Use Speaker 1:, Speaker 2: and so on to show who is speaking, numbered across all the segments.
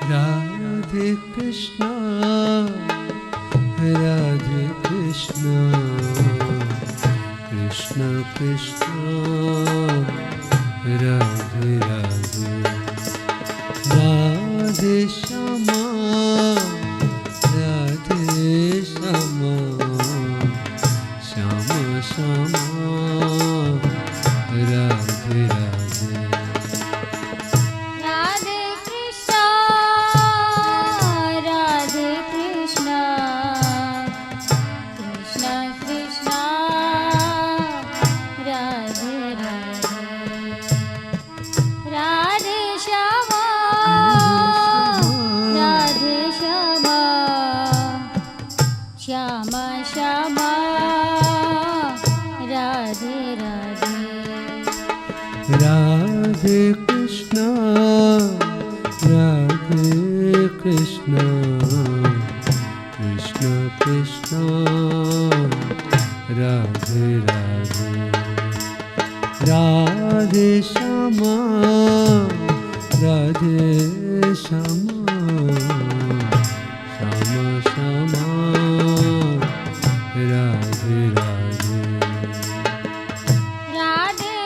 Speaker 1: राधे कृष्णा राधे कृष्णा कृष्ण कृष्ण राधे राधे राधे श्यामा राधे श्यामा श्यामा श्यामा राधे राधे
Speaker 2: राधे कृष्णा कृष्ण कृष्ण राधे राधे राधे श्यामा श्यामा श्यामा राधे राधे
Speaker 1: राधे कृष्णा राधे कृष्णा कृष्ण कृष्ण राधे राधे राधे श्यामा राधे श्यामा श्यामा श्यामा राधे राधे
Speaker 2: राधे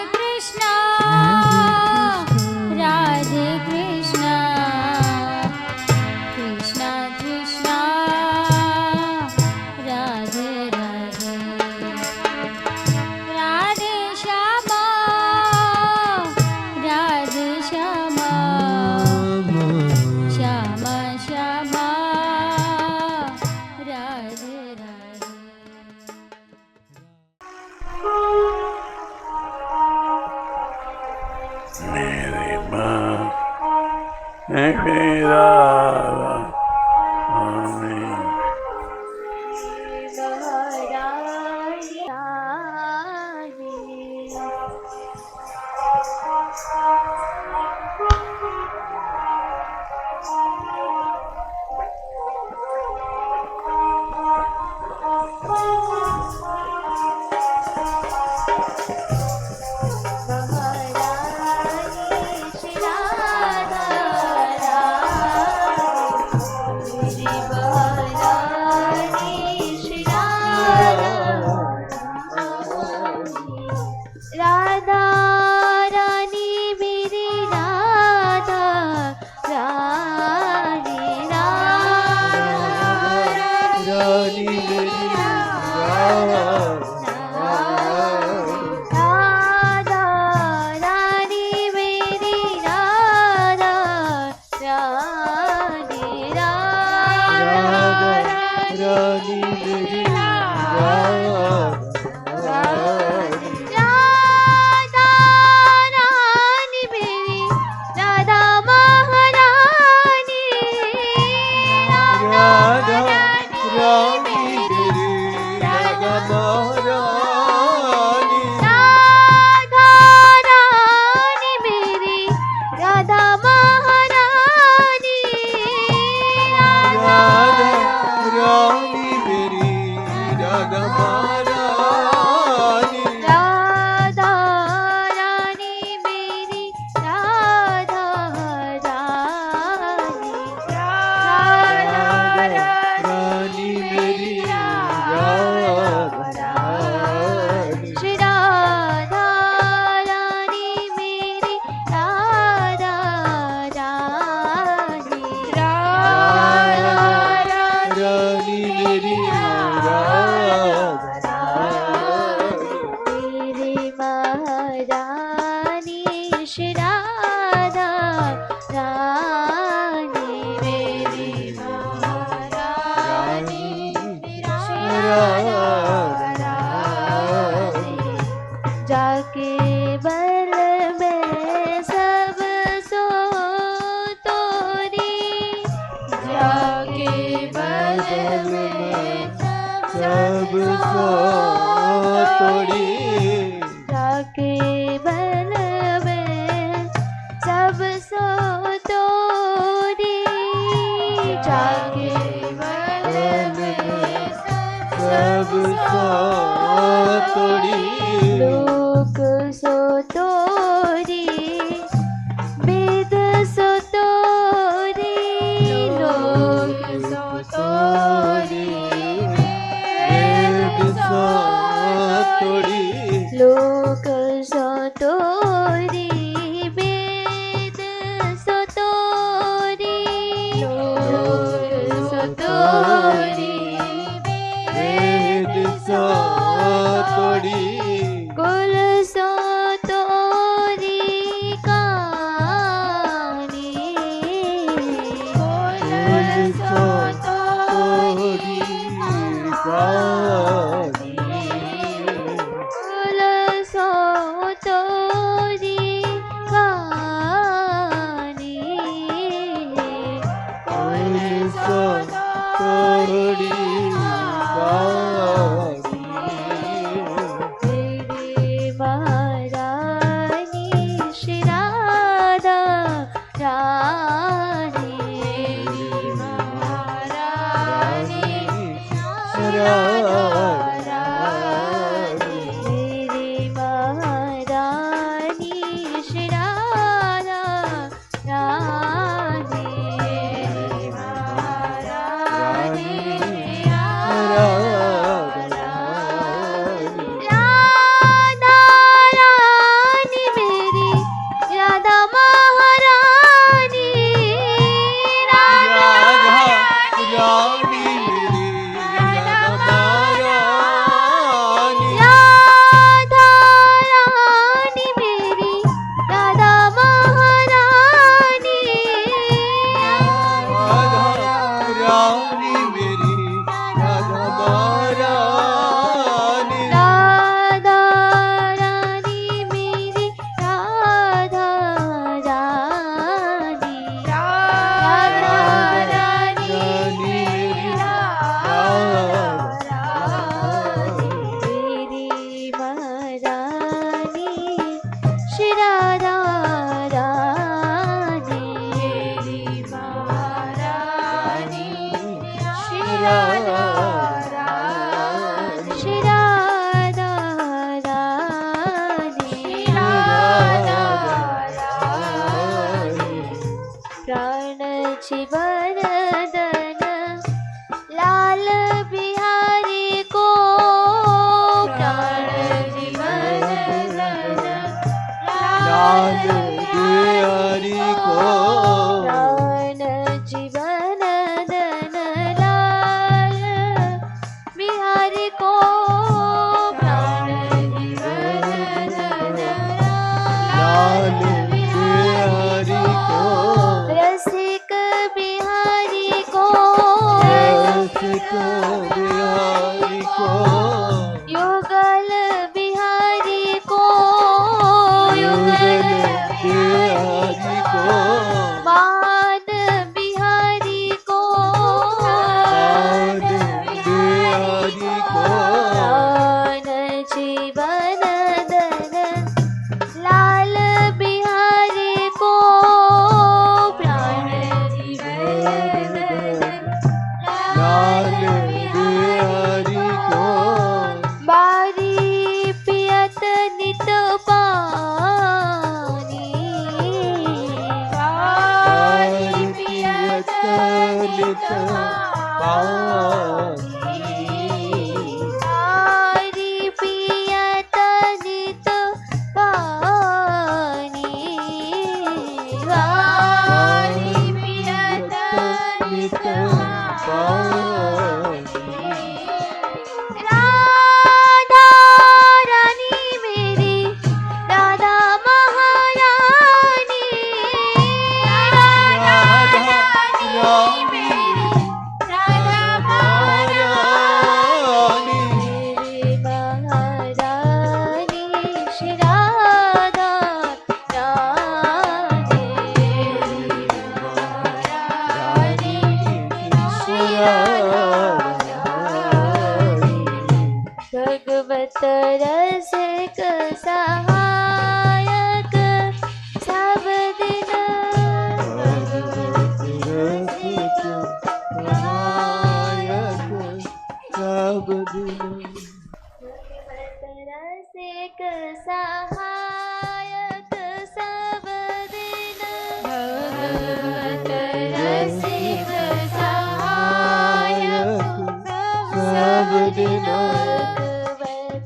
Speaker 2: कृष्ण कृष्ण कृष्ण राधे राधे राधे श्यामा श्यामा श्यामा राधे राधे
Speaker 3: मेरी माँ मेरा आमीन।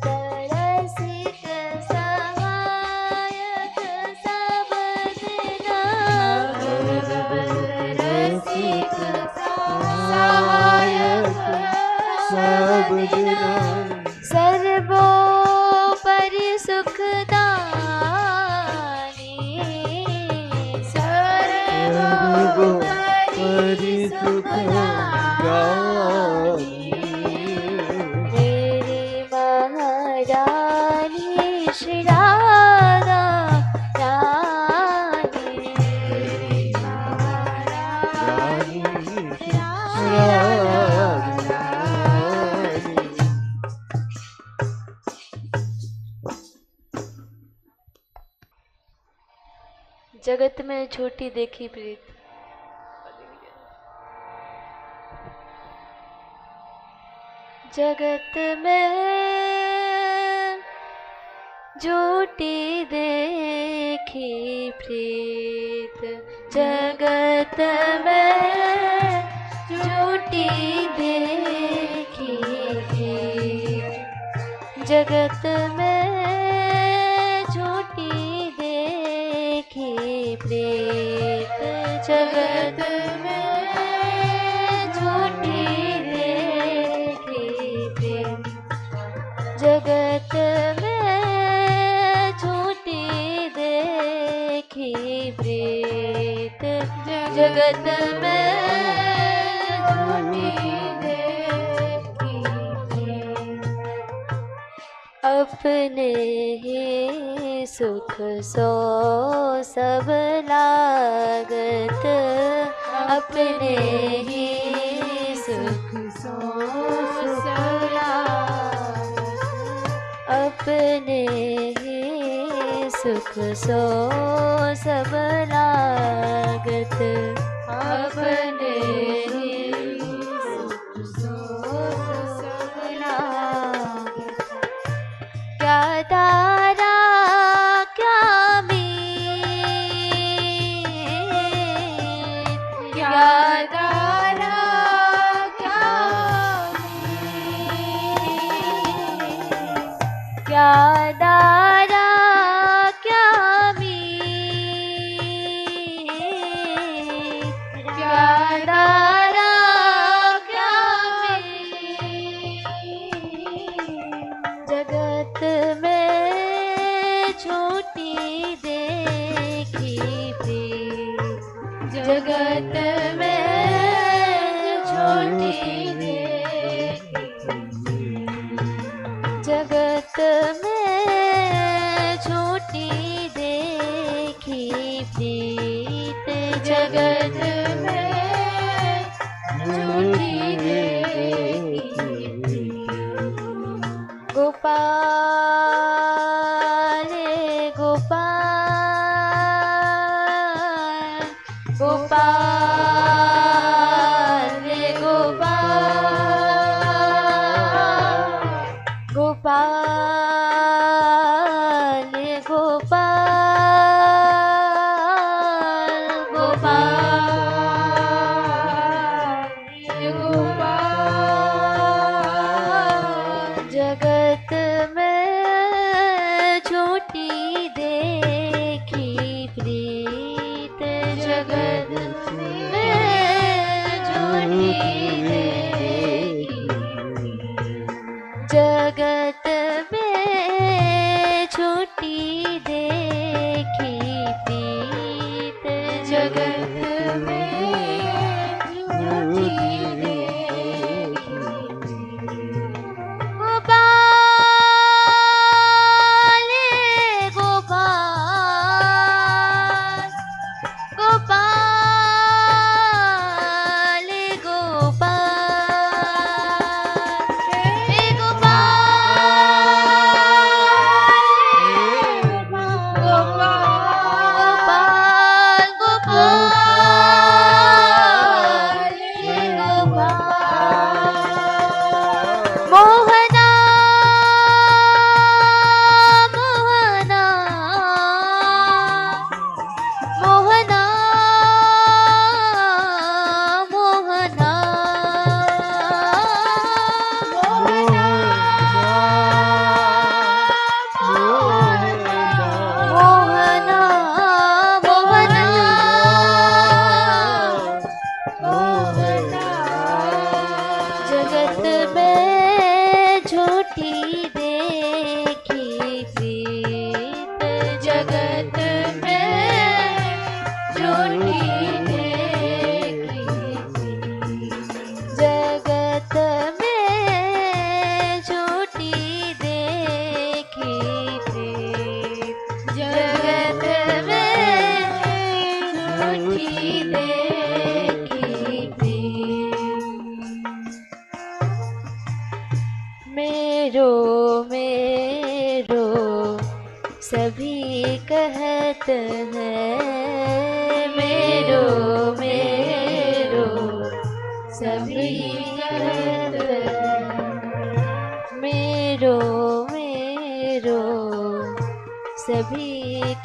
Speaker 4: भगवत में छोटी देखी प्रीत। जगत में झूठी देखी प्रीत, जगत में झूठी देखी प्रीत, जगत में झूठी देखी प्रीत, जगत में झूठी देखी प्रीत, जगत में झूठी देखी प्रीत, जगत में झूठी देखी प्रीत। अपने ही सुख सो सब लागत, अपने ही सुख सो सब लागत, अपने ही सुख सो सब लागत, अपने ही सुख सो सब लागत। क्या दारा क्या मीत, क्या दारा क्या मीत, क्या दारा क्या मीत, क्या दारा क्या मीत। जगत में झूठी देखी प्रीत, जगत में झूठी देखी प्रीत, जगत में झूठी देखी प्रीत, जगत में झूठी देखी प्रीत। गोपाल गोपाल गोपाल गोपाल गोपाल गोपाल गोपाल गोपाल। जगत में झूठी देखी प्रीत, जगत में झूठी देखी प्रीत, जगत में झूठी देखी प्रीत, जगत में झूठी देखी प्रीत। गोपाल गोपाल गोपाल गोपाल मोहना मोहना मोहना मोहना मोहना मोहना मोहना मोहना। जगत में झूठी देखी प्रीत, जगत में झूठी देखी प्रीत, जगत में झूठी देखी प्रीत, जगत में झूठी देखी प्रीत। मेरो मेरो सभी कहत हैं,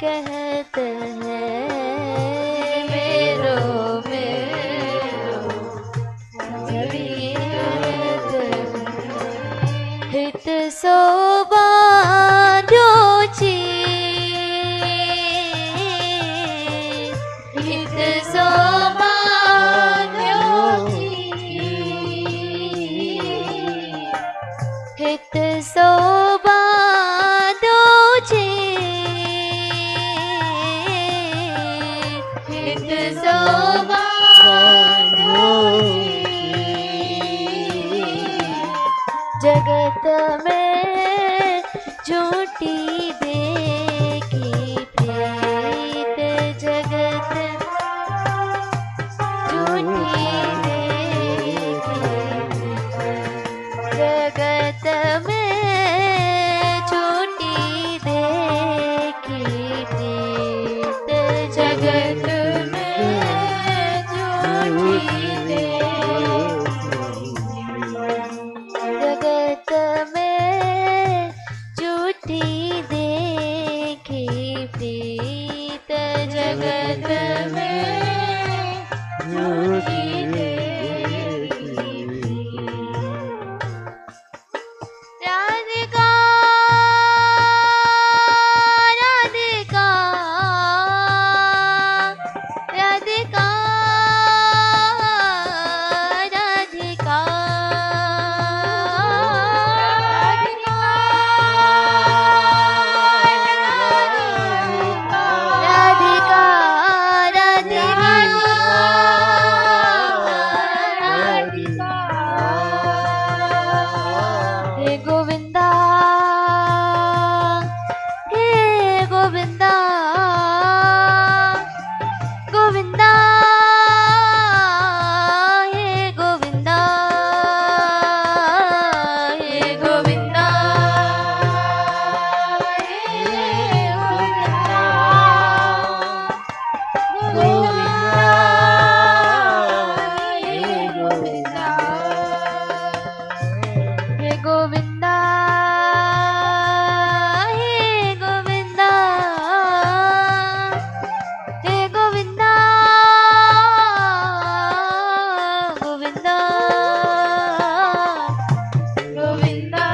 Speaker 4: कहते हैं मेरो मेरो सभी कहते हैं हित सो बांधो छी हित सो बांधो छी हित सो बांधो छी हित सो बांधो जगत में झूठी देखी प्रीत जगत झूठी देखी जगत में झूठी देखी प्रीत जगत में झूठी जगत में झूठी देखी प्रीत जगत में झूठी राधिका राधिका राधिका राधिका राधिका राधिका हे गोविंदा हे गोविंदा गोविंदा हे गोविंदा हे गोविंदा हे गोविंदा गोविंदा हे गोविंदा हे गोविंदा हे गोविंदा गोविंदा गोविंदा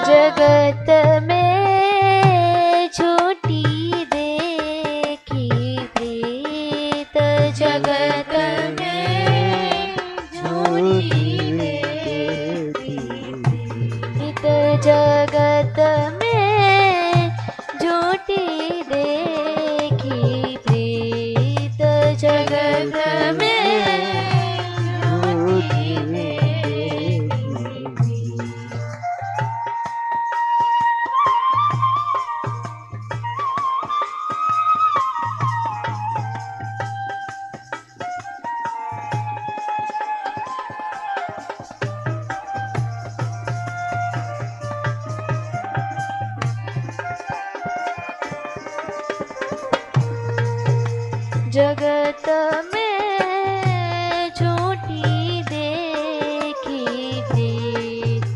Speaker 4: जगत में झूठी देखी प्रीत जगत में झूठी देखी प्रीत जगत में झूठी देखी प्रीत जगत में झूठी देखी जगत में झूठी देखी प्रीत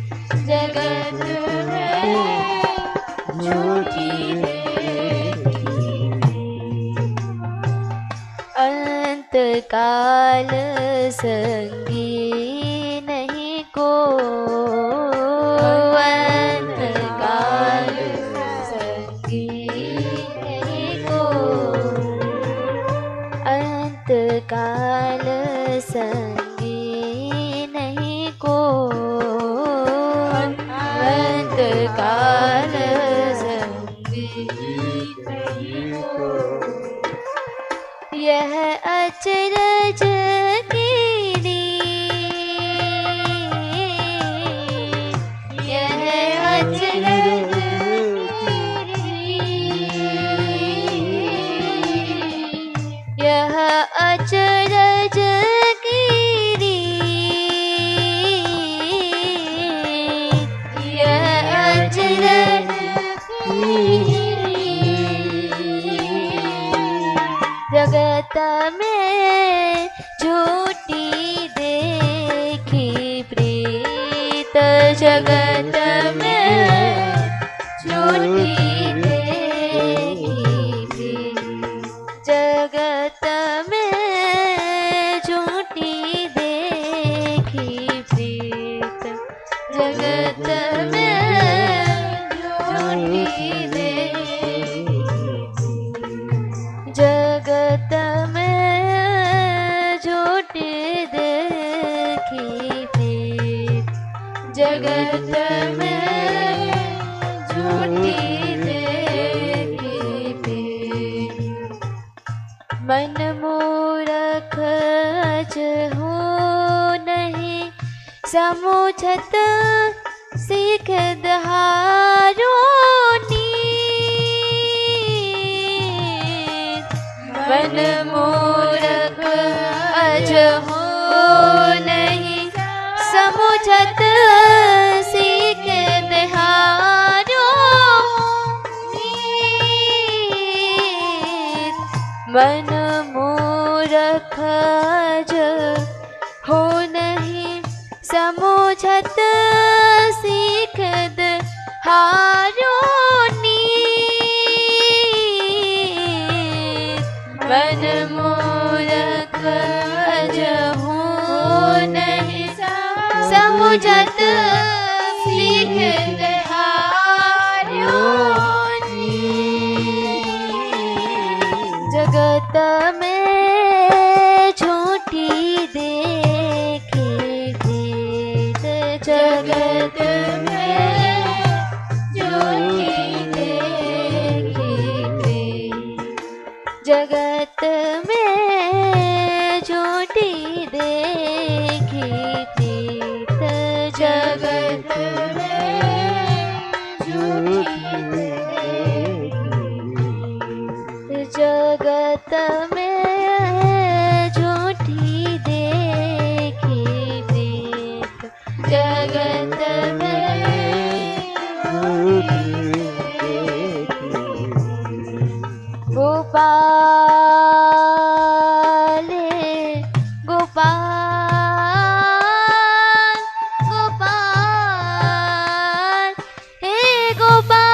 Speaker 4: जगत में झूठी देखी अंत काल संगी नहीं को अंत काल संगी नहीं को अंत काल संगी नहीं को अंत काल संगी नहीं को यह अचरज कीरी यह अचरज यह अचरज कीरी यह अचरज कीरी जगत में जगत में झूठी देखी प्रीत। जगत में झूठी देखी प्रीत। जगत में झूठी देखी। जगत में झूठी देखी प्रीत। जगत में झूठी देखी प्रीत। मन मूरख अज हो नहीं समुझत सीख दहारो नीत। मन मूरख अज हो नहीं समुझत सीख दहारो नीत। मन मूरख अज हो नहीं समुझत सीख दहारो नीत। मन मूरख अज हो नहीं समुझत सीख दहारो नीत। जगत में झूठी देखी प्रीत। जगत में झूठी देखी प्रीत। जगत में झूठी देखी प्रीत। जगत में झूठी देखी। जगत में झूठी देखी प्रीत। जगत में गोपाल गोपाल गोपाल हे गोपाल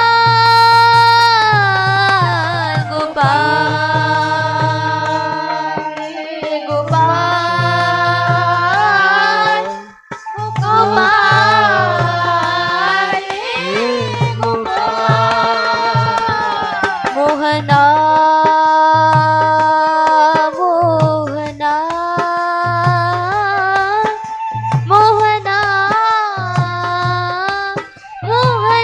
Speaker 4: गोपाल हे गोपाल गोपाल हे गोपाल। मोहना मोहना मोहना मोहना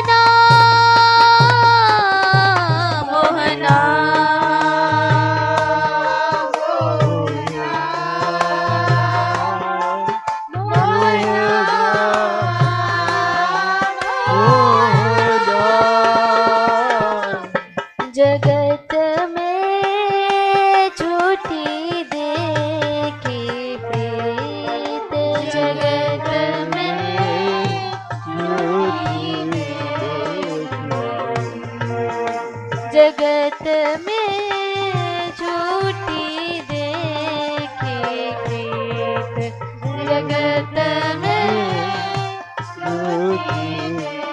Speaker 4: मोहना जगत में झूठी देखी प्रीत। जगत में झूठी देखी। जगत में झूठी देखी प्रीत। जगत में झूठी देखी।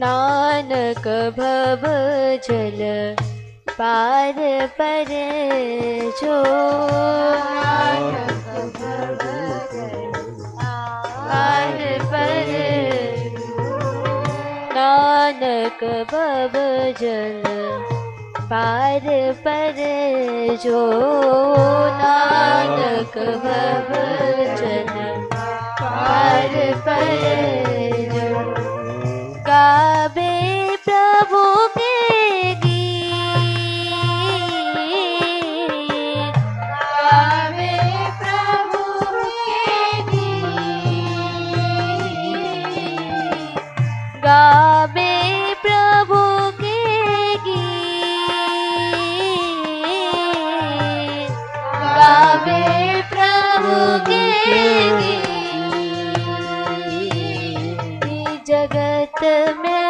Speaker 4: नानक भव जल पार पर जो। नानक भव जल पार पर नानक भव जल पार पर जो। नानक भव जल पार पर जो। गावे प्रभु के गीत। गावे प्रभु के गीत। गावे प्रभु के गीत। गावे प्रभु के गीत। जगत में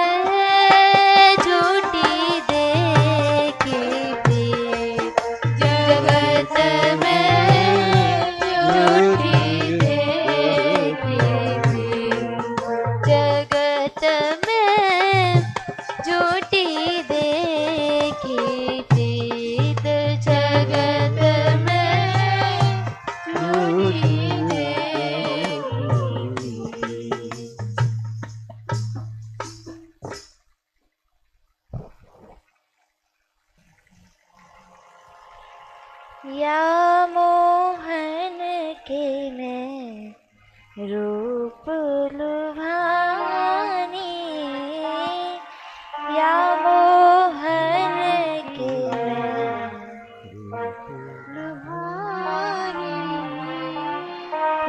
Speaker 4: झूठी देखी प्रीत। जगत में झूठी देखी।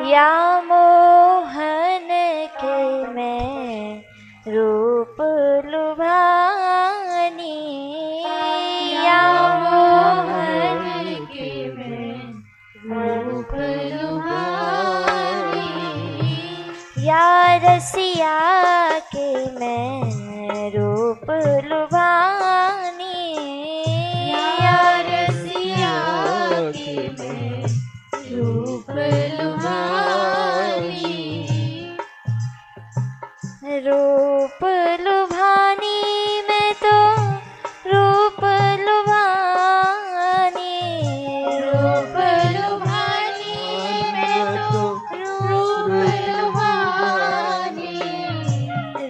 Speaker 4: या मोहन के मैं रूप लुभानी, या मोहन के मैं रूप लुभानी, या रसिया के मैं रूप लुभानी, या रसिया के मैं रूप लुभानी, रूप लुभानी मैं तो रूप लुभानी, रूप लुभानी मैं तो रूप लुभानी,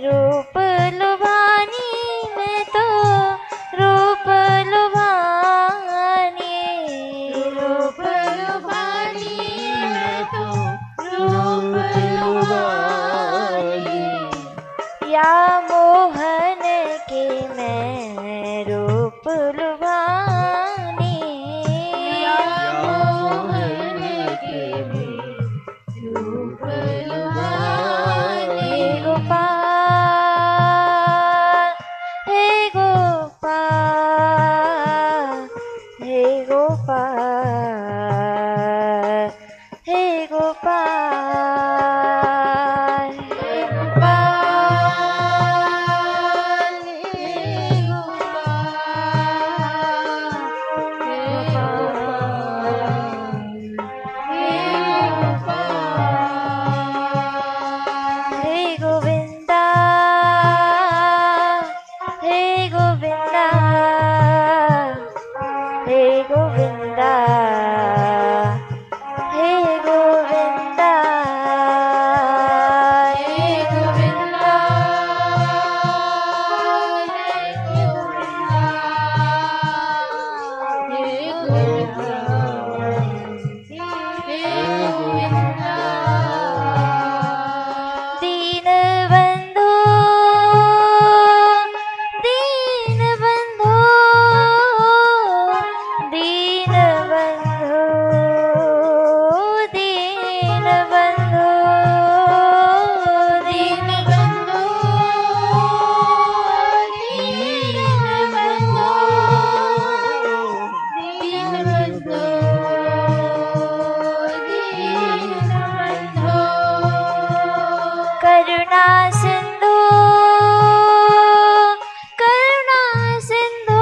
Speaker 4: रूप लुभानी मैं तो रूप लुभानी, रूप लुभानी मैं तो रूप लुभानी, या मोहन के मैं रूप लुभानी, या मोहन के मैं रूप लुभानी, हे गोपाल, हे गोपाल, हे गोपाल, हे गोपाल, हे गोपाल, हे गोविंदा, हे गोविंदा, हे गोविंदा, हे गोविंदा, हे गोविंदा, हे गोविंदा, हे गोविंदा, दीन बंधु, दीन बंधु, दीन बंधु, दीन बंधु, दीन बंधु, दीन बंधु, दीन बंधु, दीन बंधु, करुणा सिंधु, करुणा सिंधु,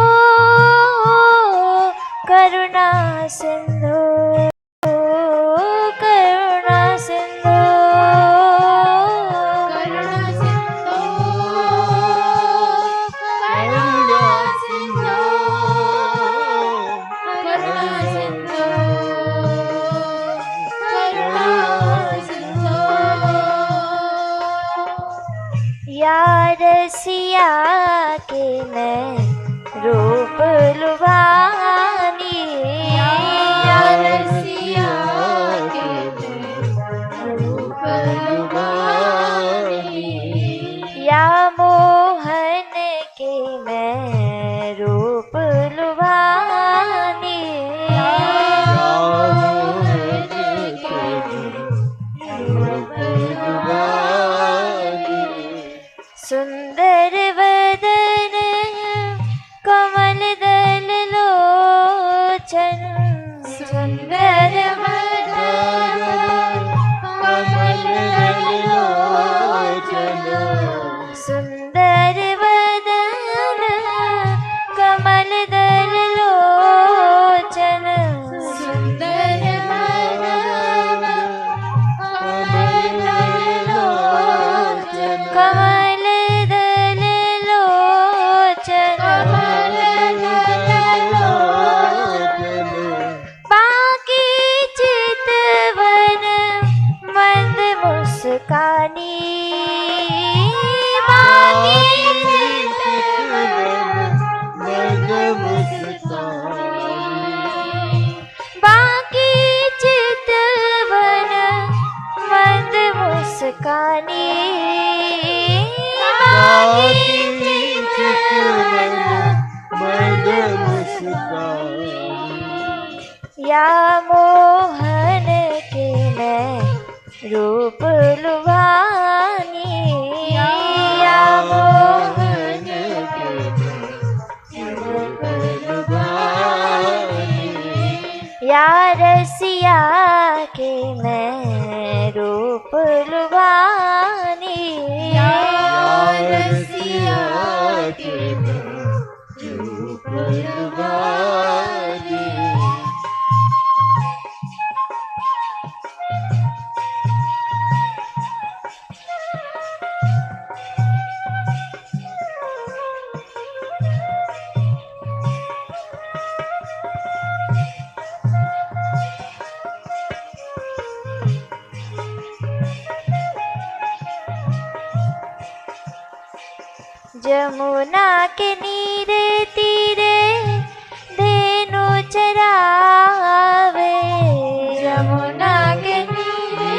Speaker 4: करुणा सिंधु, करुणा सिंधु, करुणा सिंधु, करुणा सिंधु, करुणा सिंधु, करुणा सिंधु, या रसिया के मैं रूप लुभानी, या रसिया के मैं रूप लुभानी, या मोहन के मैं रूप लुभानी, या मोहन के मैं रूप लुभानी, सुंदर वदन कमल दल लोचन, सुंदर वदन कमल दल लोचन, सुंदर वदन कमल दल लोचन, सुंदर वदन कमल दल लोचन, कमल दल लोचन, कमल दल लोचन, बाकी चितवन मंद मुस्कानी, बाकी चितवन मंद मुस्कानी, बाकी चितवन मंद मुस्कानी, बाकी चितवन मंद मुस्कानी, या मोहन के मैं रूप लुभानी या मोहन के मैं रूप लुभानी या रसिया के मैं रूप लुभानी या रसिया के मैं रूप लुभानी जमुना के नीरे तीरे धेनु चरावे जमुना के नीरे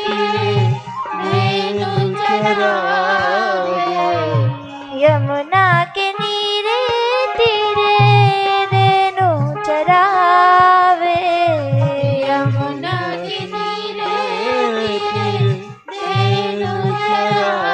Speaker 4: तीरे धेनु चरावे यमुना के नीरे तीरे धेनु चरावे यमुना के नीरे तीरे धेनु चरावे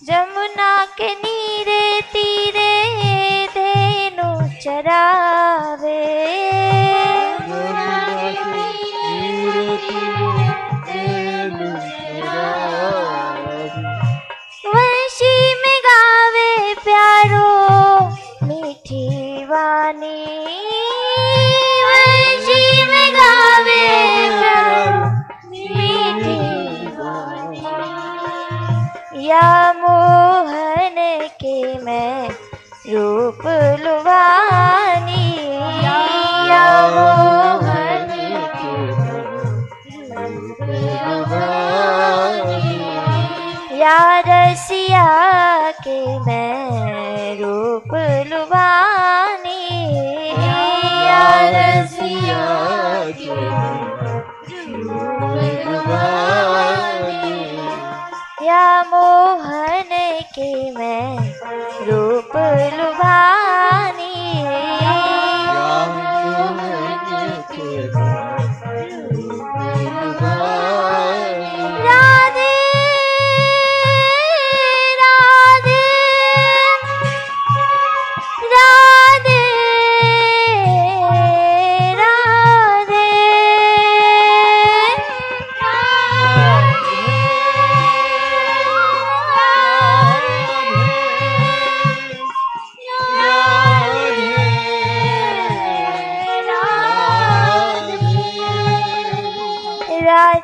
Speaker 4: जमुना के नीरे तीरे धेनु चरावे वंशी में गावे प्यारो मीठी वाणी वंशी में गावे प्यारो मीठी वाणी या मोहन के मैं रूप लुभानी या मोहन के मैं रूप लुभानी या रसिया के मैं रूप लुभानी या रसिया के रूप लुभानी या मोहन के मैं रूप लुभानी राधे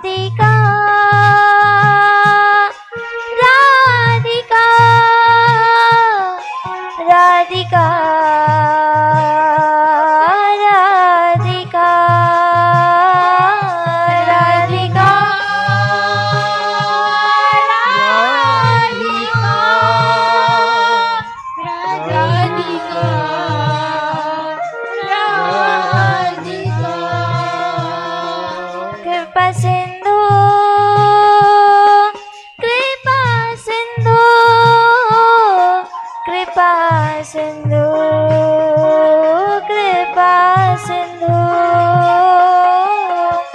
Speaker 4: राधिका राधिका राधिका राधिका राधिका कृपा सिंधु कृपा सिंधु कृपा सिंधु कृपा सिंधु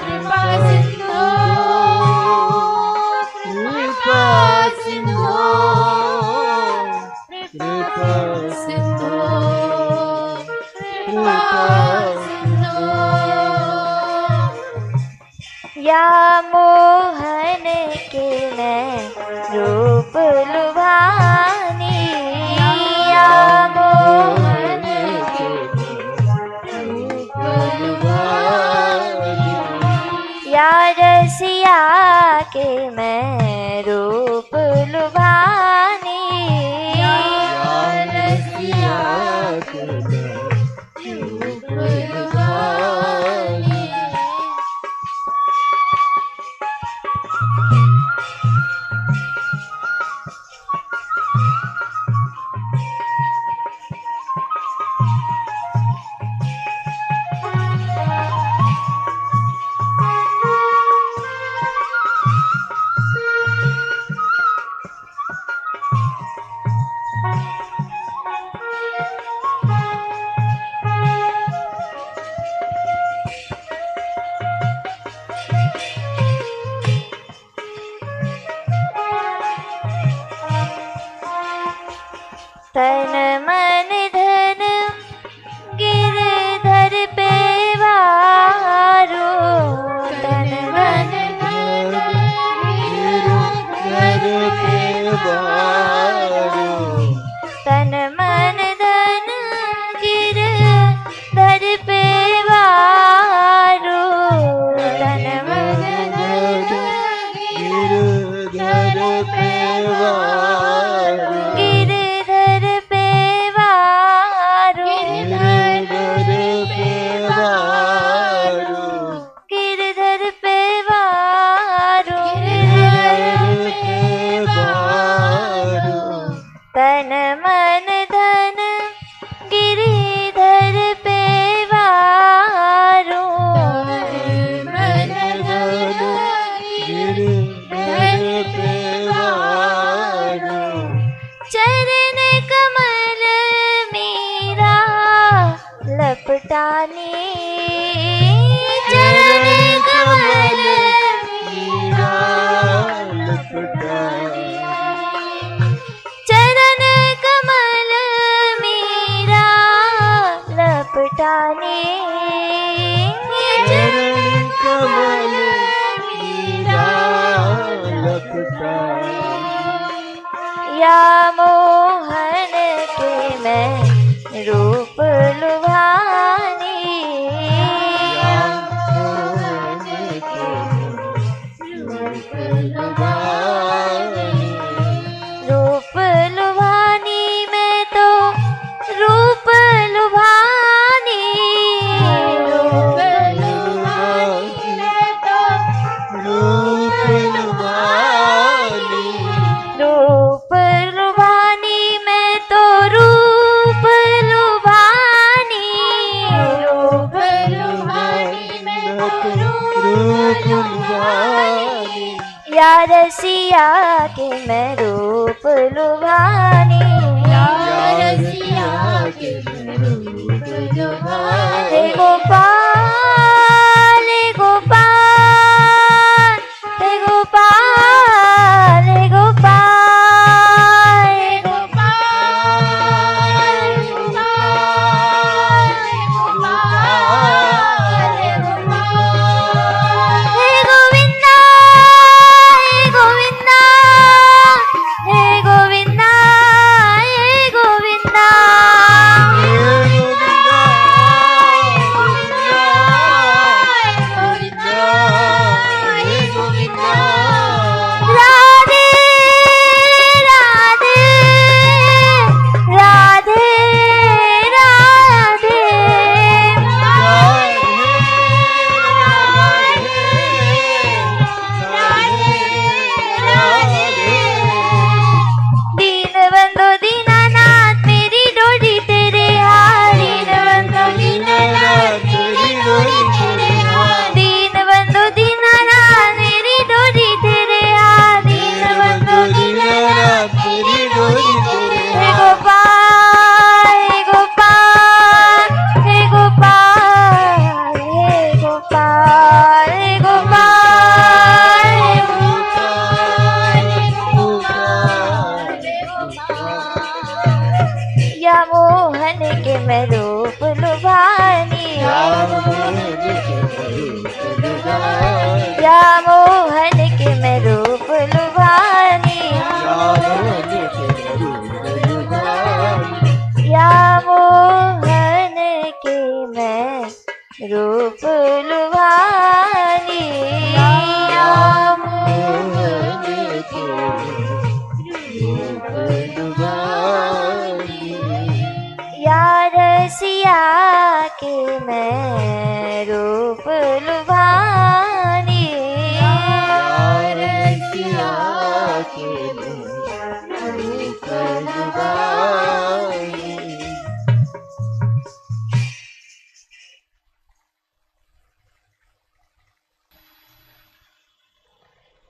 Speaker 2: कृपा सिंधु कृपा सिंधु कृपा सिंधु कृपा सिंधु
Speaker 4: या मोहन के मैं रूप लुभानी या मोहन के
Speaker 2: रूप लुभानी
Speaker 4: या रसिया के मैं रूप लुभानी
Speaker 2: रसिया के रूप लुभानी
Speaker 4: तन मन धन गिरधर पे वारो तन मन
Speaker 2: धन गिरधर पे वारो
Speaker 4: तन मन धन गिरधर पे वारो तन मन
Speaker 2: धन गिरधर पे वारो
Speaker 4: गिरधर पे वारो
Speaker 2: गिरधर पे वारो
Speaker 4: गिरधर पे वारो
Speaker 2: गिरधर पे वारो
Speaker 4: तन मन धन गिरिधर पे वारो
Speaker 2: मन धन गिरधर पे वारो
Speaker 4: चरण कमल मेरा लपटाने चरण कमल
Speaker 2: मीरा लपटाने
Speaker 4: चरण कमल मेरा लपटाने
Speaker 2: चरण कमल मीरा लपटाने
Speaker 4: या मोहन के मैं रूप लुभानी रूप लुभानी मैं तो रूप लुभानी
Speaker 2: रूप लुभानी मैं तो रूप लुभानी
Speaker 4: रूप लुभानी मैं तो रूप लुभानी
Speaker 2: रूप लुभानी मैं तो रूप लुभानी
Speaker 4: या रसिया के मैं रूप लुभानी
Speaker 2: रसिया के रूप लुभानी
Speaker 4: हे गोपाल हे गोपाल हे गोपाल हे गोपाल हे
Speaker 2: गोपाल गोपाल गोपाल गोपाल
Speaker 4: हे गोविंदा हे गोविंदा हे गोविंदा हे गोविंदा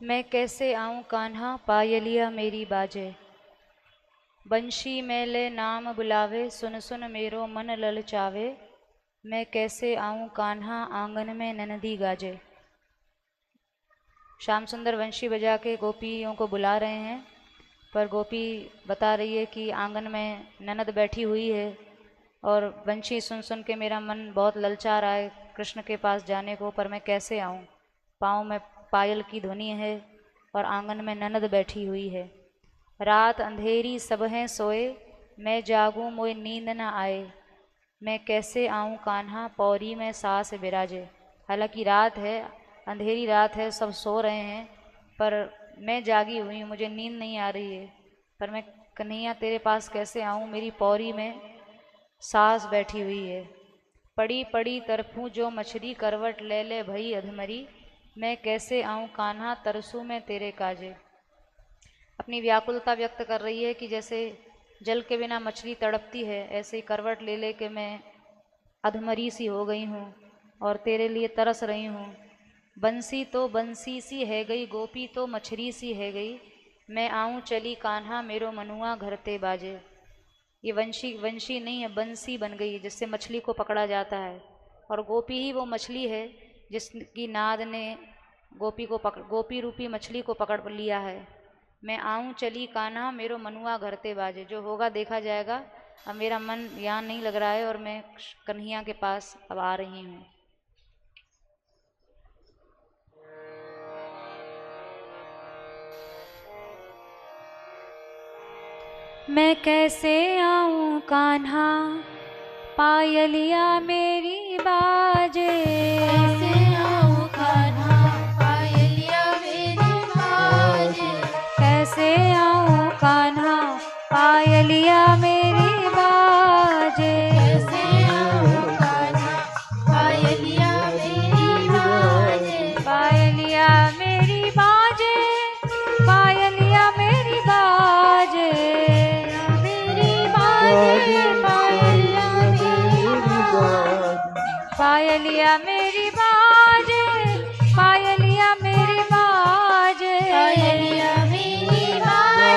Speaker 5: मैं कैसे आऊँ कान्हा पायलिया मेरी बाजे। बंशी मेले नाम बुलावे, सुन सुन मेरो मन ललचावे। मैं कैसे आऊँ कान्हा आंगन में ननदी गाजे। श्याम सुंदर वंशी बजा के गोपियों को बुला रहे हैं, पर गोपी बता रही है कि आंगन में ननद बैठी हुई है और वंशी सुन सुन के मेरा मन बहुत ललचा रहा है कृष्ण के पास जाने को, पर मैं कैसे आऊँ। पाँव में पायल की ध्वनि है और आंगन में ननद बैठी हुई है। रात अंधेरी सब हैं सोए, मैं जागूं मोए नींद न आए। मैं कैसे आऊँ कान्हा पौरी में सास बिराजे। हालांकि रात है, अंधेरी रात है, सब सो रहे हैं, पर मैं जागी हुई हूँ, मुझे नींद नहीं आ रही है। पर मैं कन्हैया तेरे पास कैसे आऊँ, मेरी पौरी में सास बैठी हुई है। पड़ी पड़ी तरफूँ जो मछली, करवट ले ले भई अधमरी। मैं कैसे आऊँ कान्हा तरसू में तेरे काजे। अपनी व्याकुलता व्यक्त कर रही है कि जैसे जल के बिना मछली तड़पती है, ऐसे ही करवट ले ले के मैं अधमरी सी हो गई हूँ और तेरे लिए तरस रही हूँ। बंसी तो बंसी सी है गई, गोपी तो मछली सी है गई। मैं आऊँ चली कान्हा मेरो मनुआ घर ते बाजे। ये वंशी नहीं है, बंसी बन गई है जिससे मछली को पकड़ा जाता है, और गोपी ही वो मछली है जिसकी नाद ने गोपी रूपी मछली को पकड़ लिया है। मैं आऊँ चली कान्हा मेरो मनुआ घर ते बाजे। जो होगा देखा जाएगा, अब मेरा मन यहाँ नहीं लग रहा है और मैं कन्हैया के पास अब आ रही हूँ। मैं कैसे आऊँ कान्हा पायलिया मेरी बाजे।
Speaker 2: कैसे आऊँ कान्हा पायलिया मेरी बाजे।
Speaker 5: कैसे आऊँ कान्हा पायलिया मेरी बाजे।
Speaker 2: कैसे आऊँ कान्हा पायलिया मेरी बाजे।
Speaker 5: पायलिया मेरी बाजे, पायलिया मेरी बाजे।
Speaker 2: मेरी बाजे
Speaker 5: पायलिया मेरी बाजे, पायलिया मेरी बाजे।
Speaker 2: पायलिया मेरी बाजे,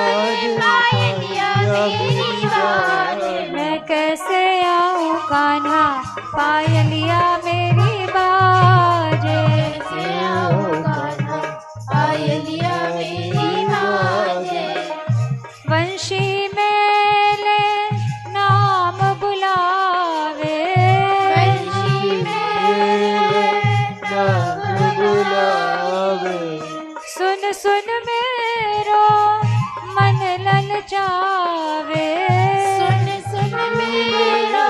Speaker 2: पायलिया मेरी बाजे।
Speaker 5: मैं कैसे आऊँ कान्हा पायलिया मेरी बाजे।
Speaker 2: कैसे आऊँ कान्हा पायलिया मेरी बाजे।
Speaker 5: वंशी मेले नाम बुलावे।
Speaker 2: वंशी मेरे नाम बुलावे।
Speaker 5: सुन सुन मेरो मन ललचावे।
Speaker 2: सुन सुन मेरा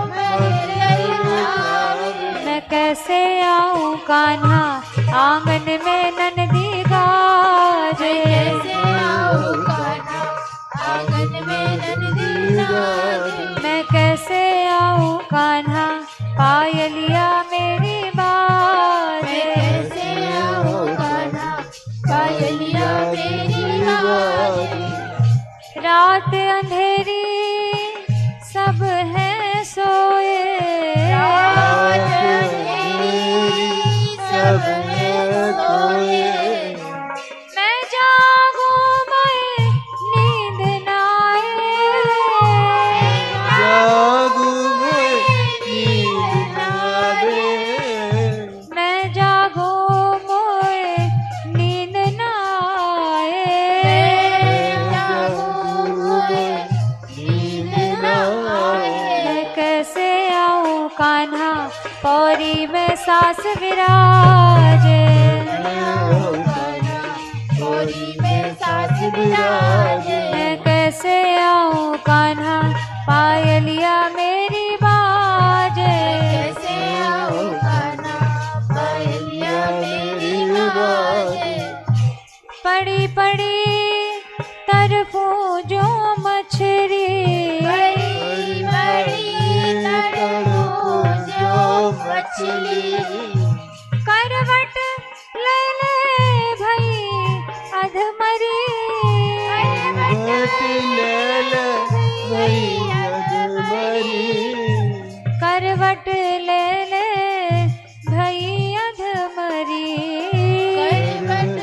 Speaker 2: मन ललचावे।
Speaker 5: मैं कैसे आऊँ कान्हा आंगन में ननदी गाजे।
Speaker 2: कैसे आऊँ कान्हा आंगन में नंदी गाजे।
Speaker 5: मैं कैसे आऊँ कान्हा पायलिया मेरी बाजे।
Speaker 2: कैसे आऊँ कान्हा पायलिया मेरी बाजे।
Speaker 5: रात अंधेरी सब हैं सोए।
Speaker 2: रात अंधेरी सब हैं सोए।
Speaker 5: मैं जागूं मैं नींद न आए।
Speaker 2: जागू मैं नींद न आवे।
Speaker 5: मैं जागूं मोए नींद न आए।
Speaker 2: जागू मैं नींद न आए।
Speaker 5: मैं कैसे आऊँ कान्हा पौरी में सास विराजे।
Speaker 2: पौरी में सास विराजे।
Speaker 5: मैं कैसे आऊँ कान्हा पायलिया मेरी बाजे।
Speaker 2: कैसे आऊँ कान्हा पायलिया मेरी बाजे।
Speaker 5: पड़ी पड़ी तरफूं जो मछली।
Speaker 2: बड़ी बड़ी तरबूज जो मछली।
Speaker 5: करवट ले ले भई अधमरी।
Speaker 2: करवट ले ले भई अधमरी।
Speaker 5: करवट ले ले भई अधमरी।
Speaker 2: करवट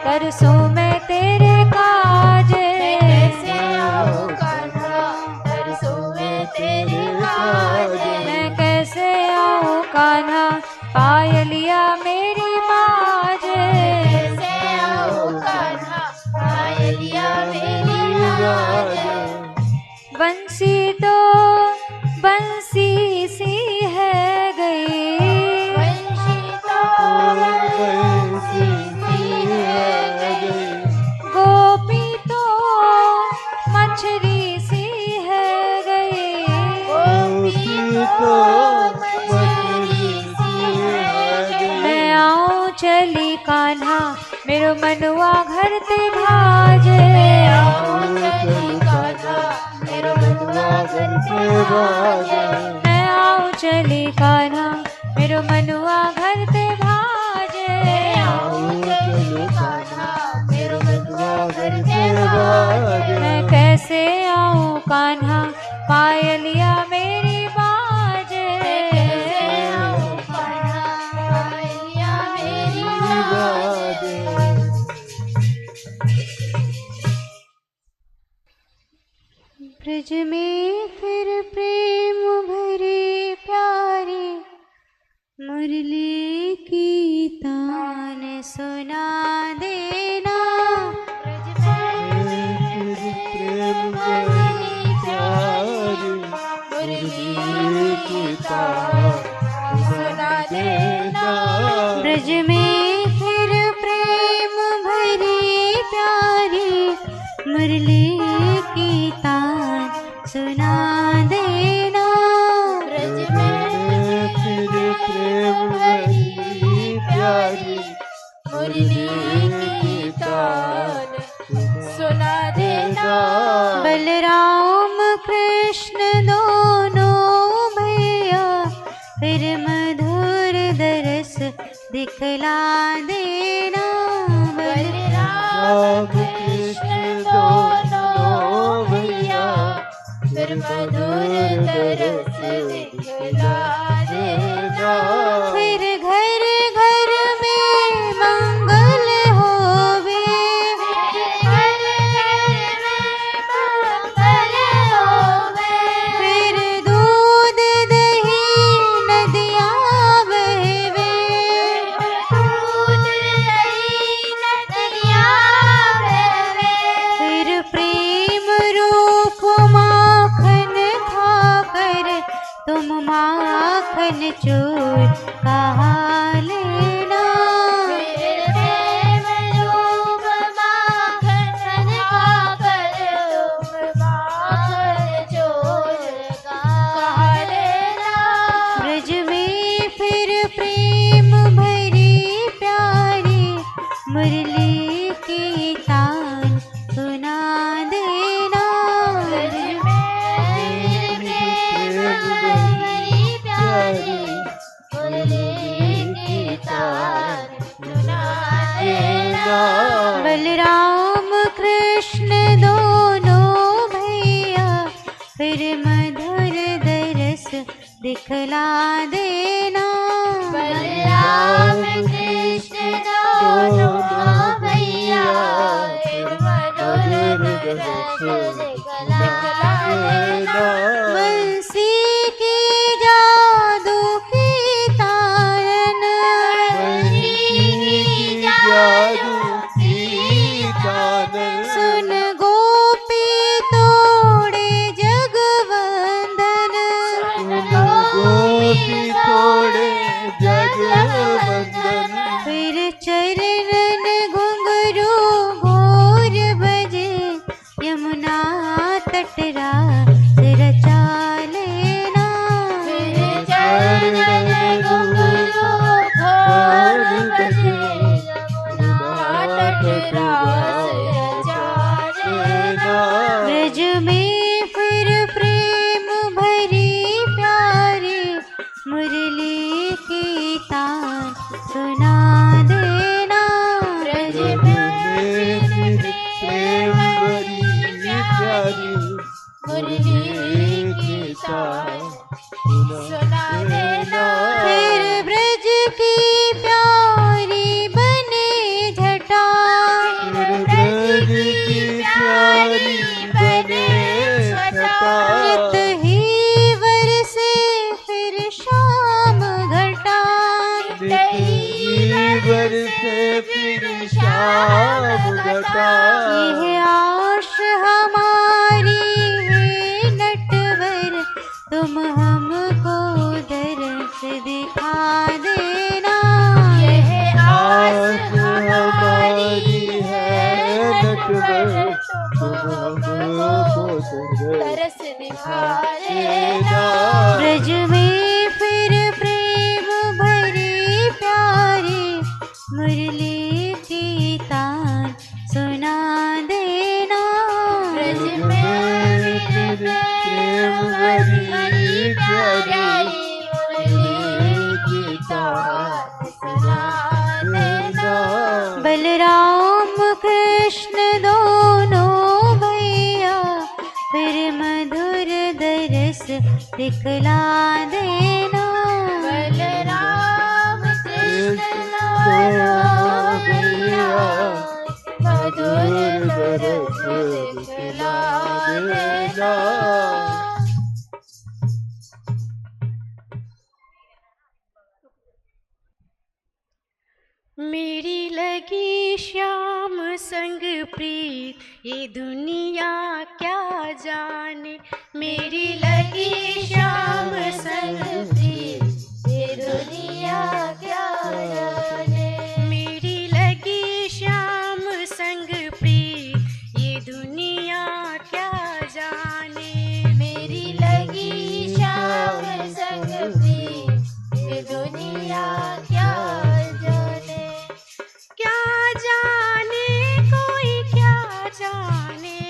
Speaker 5: तरसूं मैं तेरे काज।
Speaker 2: मैं कैसे आऊं कान्हा तरसूं मैं तेरे काज।
Speaker 5: मैं कैसे आऊं कान्हा पायलिया मेरी बाज।
Speaker 2: कैसे आऊं कान्हा पायलिया मेरी बाज।
Speaker 5: बंसी तो बंसी सी है गई,
Speaker 2: बंशी तो बंशी सी है गई।
Speaker 5: गोपी तो मछली सी है गई।
Speaker 2: गोपी तो मछली सी है गई।
Speaker 5: मैं आऊं चली कान्हा मेरो मनुआ घर ते भाजे।
Speaker 2: मैं आऊं चली कान्हा मेरो मनुआ घर ते भाजे।
Speaker 5: मैं आऊं चली कान्हा मेरो मनुआ घर ते भाजे।
Speaker 2: मैं आऊं चली कान्हा मेरो मनुआ घर ते भाजे।
Speaker 5: मैं कैसे आऊं कान्हा पायलिया मेरी बाजे।
Speaker 2: कैसे आऊं कान्हा पायलिया मेरी बाजे।
Speaker 5: ब्रज में फिर प्रेम भरी प्यारी मुरली की तान सुना देना।
Speaker 2: ब्रज में प्रेम भरी प्यारी मुरली की तान सुना देना।
Speaker 5: ब्रज में फिर प्रेम भरी प्यारी मुरली की तान सुना देना।
Speaker 2: ब्रज में फिर प्रेम भरी प्यारी मुरली की तान सुना देना।
Speaker 5: बलराम कृष्ण दोनों भैया फिर मधुर दरस दिखला देना।
Speaker 2: बलराम कृष्ण दोनों भैया फिर मधुर तरस दिखला देना।
Speaker 5: फिर घर घर में मंगल होवे।
Speaker 2: हर घर में मंगल होवे।
Speaker 5: फिर दूध दही नदियाँ बहवे।
Speaker 2: दूध दही नदियाँ बहवे।
Speaker 5: फिर प्रेम रूप माखन खाकर तुम माखन चोर कहा लेना।
Speaker 2: फिर प्रेम रूप माखन खाकर तुम माखन चोर कहा लेना।
Speaker 5: ब्रज में फिर प्रेम भरी प्यारी मुरली की तान सुना देना।
Speaker 2: ब्रज में प्रेम भरी प्यारी मुरली की तान सुना देना।
Speaker 5: बलराम कृष्ण दोनों भैया फिर मधुर दरस दिखला देना।
Speaker 2: बलराम कृष्ण दोनों भैया फिर मधुर रस दिखला देना।
Speaker 5: बंसी की जादू की तान
Speaker 2: बंशी की जादू की तान
Speaker 5: सुन गोपी तोड़े जगवंदन।
Speaker 2: गोपी तोड़े जगवंदन।
Speaker 5: फिर चरणन घुंघरू घोर बजे यमुना तटरा रचा लेना।
Speaker 2: फिर चरणन घुंघरू घोर बजे यमुना तटरास रचा लेना।
Speaker 5: ब्रज में फिर प्रेम भरी प्यारी मुरली की तान सुना देना।
Speaker 2: ब्रज में फिर प्रेम भरी प्यारी मुरली की तान सुना देना।
Speaker 5: फिर ब्रज की प्यारी बने जटा
Speaker 2: नाम घटा।
Speaker 6: यह आश हमारी है नटवर, तुम हमको दरस दिखा देना।
Speaker 4: यह
Speaker 2: आस हमारी है नटवर, तुम हमको
Speaker 4: तरस दिखा देना।
Speaker 6: ब्रज में फिर प्रेम भरे प्यारे मुरली की तान सुना देना।
Speaker 4: ब्रज में फिर प्रेम भरी प्यारी मुरली की तान सुना देना।
Speaker 6: बलराम कृष्ण दोनों भैया फिर मधुर दरस दिखला देना।
Speaker 4: बलराम कृष्ण दोनों भैया मधुर दरस दिखला देना।
Speaker 6: मेरी लगी श्याम संग प्रीत, ये दुनिया क्या जाने। मेरी लगी श्याम संग प्रीत,
Speaker 4: ये दुनिया क्या जाने।
Speaker 6: मेरी लगी श्याम संग प्रीत, ये दुनिया क्या जाने।
Speaker 4: मेरी लगी श्याम संग प्रीत, ये दुनिया क्या जाने।
Speaker 6: क्या जाने कोई क्या जाने,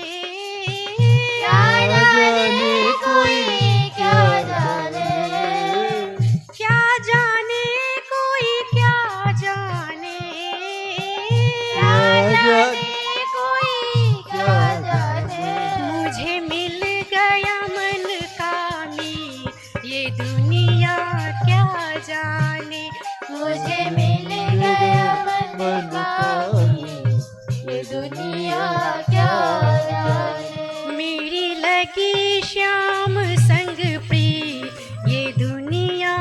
Speaker 4: क्या जाने कोई क्या जाने।
Speaker 6: क्या जाने कोई क्या जाने।
Speaker 4: क्या जाने कोई क्या जाने।
Speaker 6: मुझे मिल गया मन का मीत, ये दुनिया क्या जाने।
Speaker 4: मुझे मिल गया मन का मीत, ये दुनिया क्या जाने।
Speaker 6: मेरी लगी श्याम संग प्रीत, ये दुनिया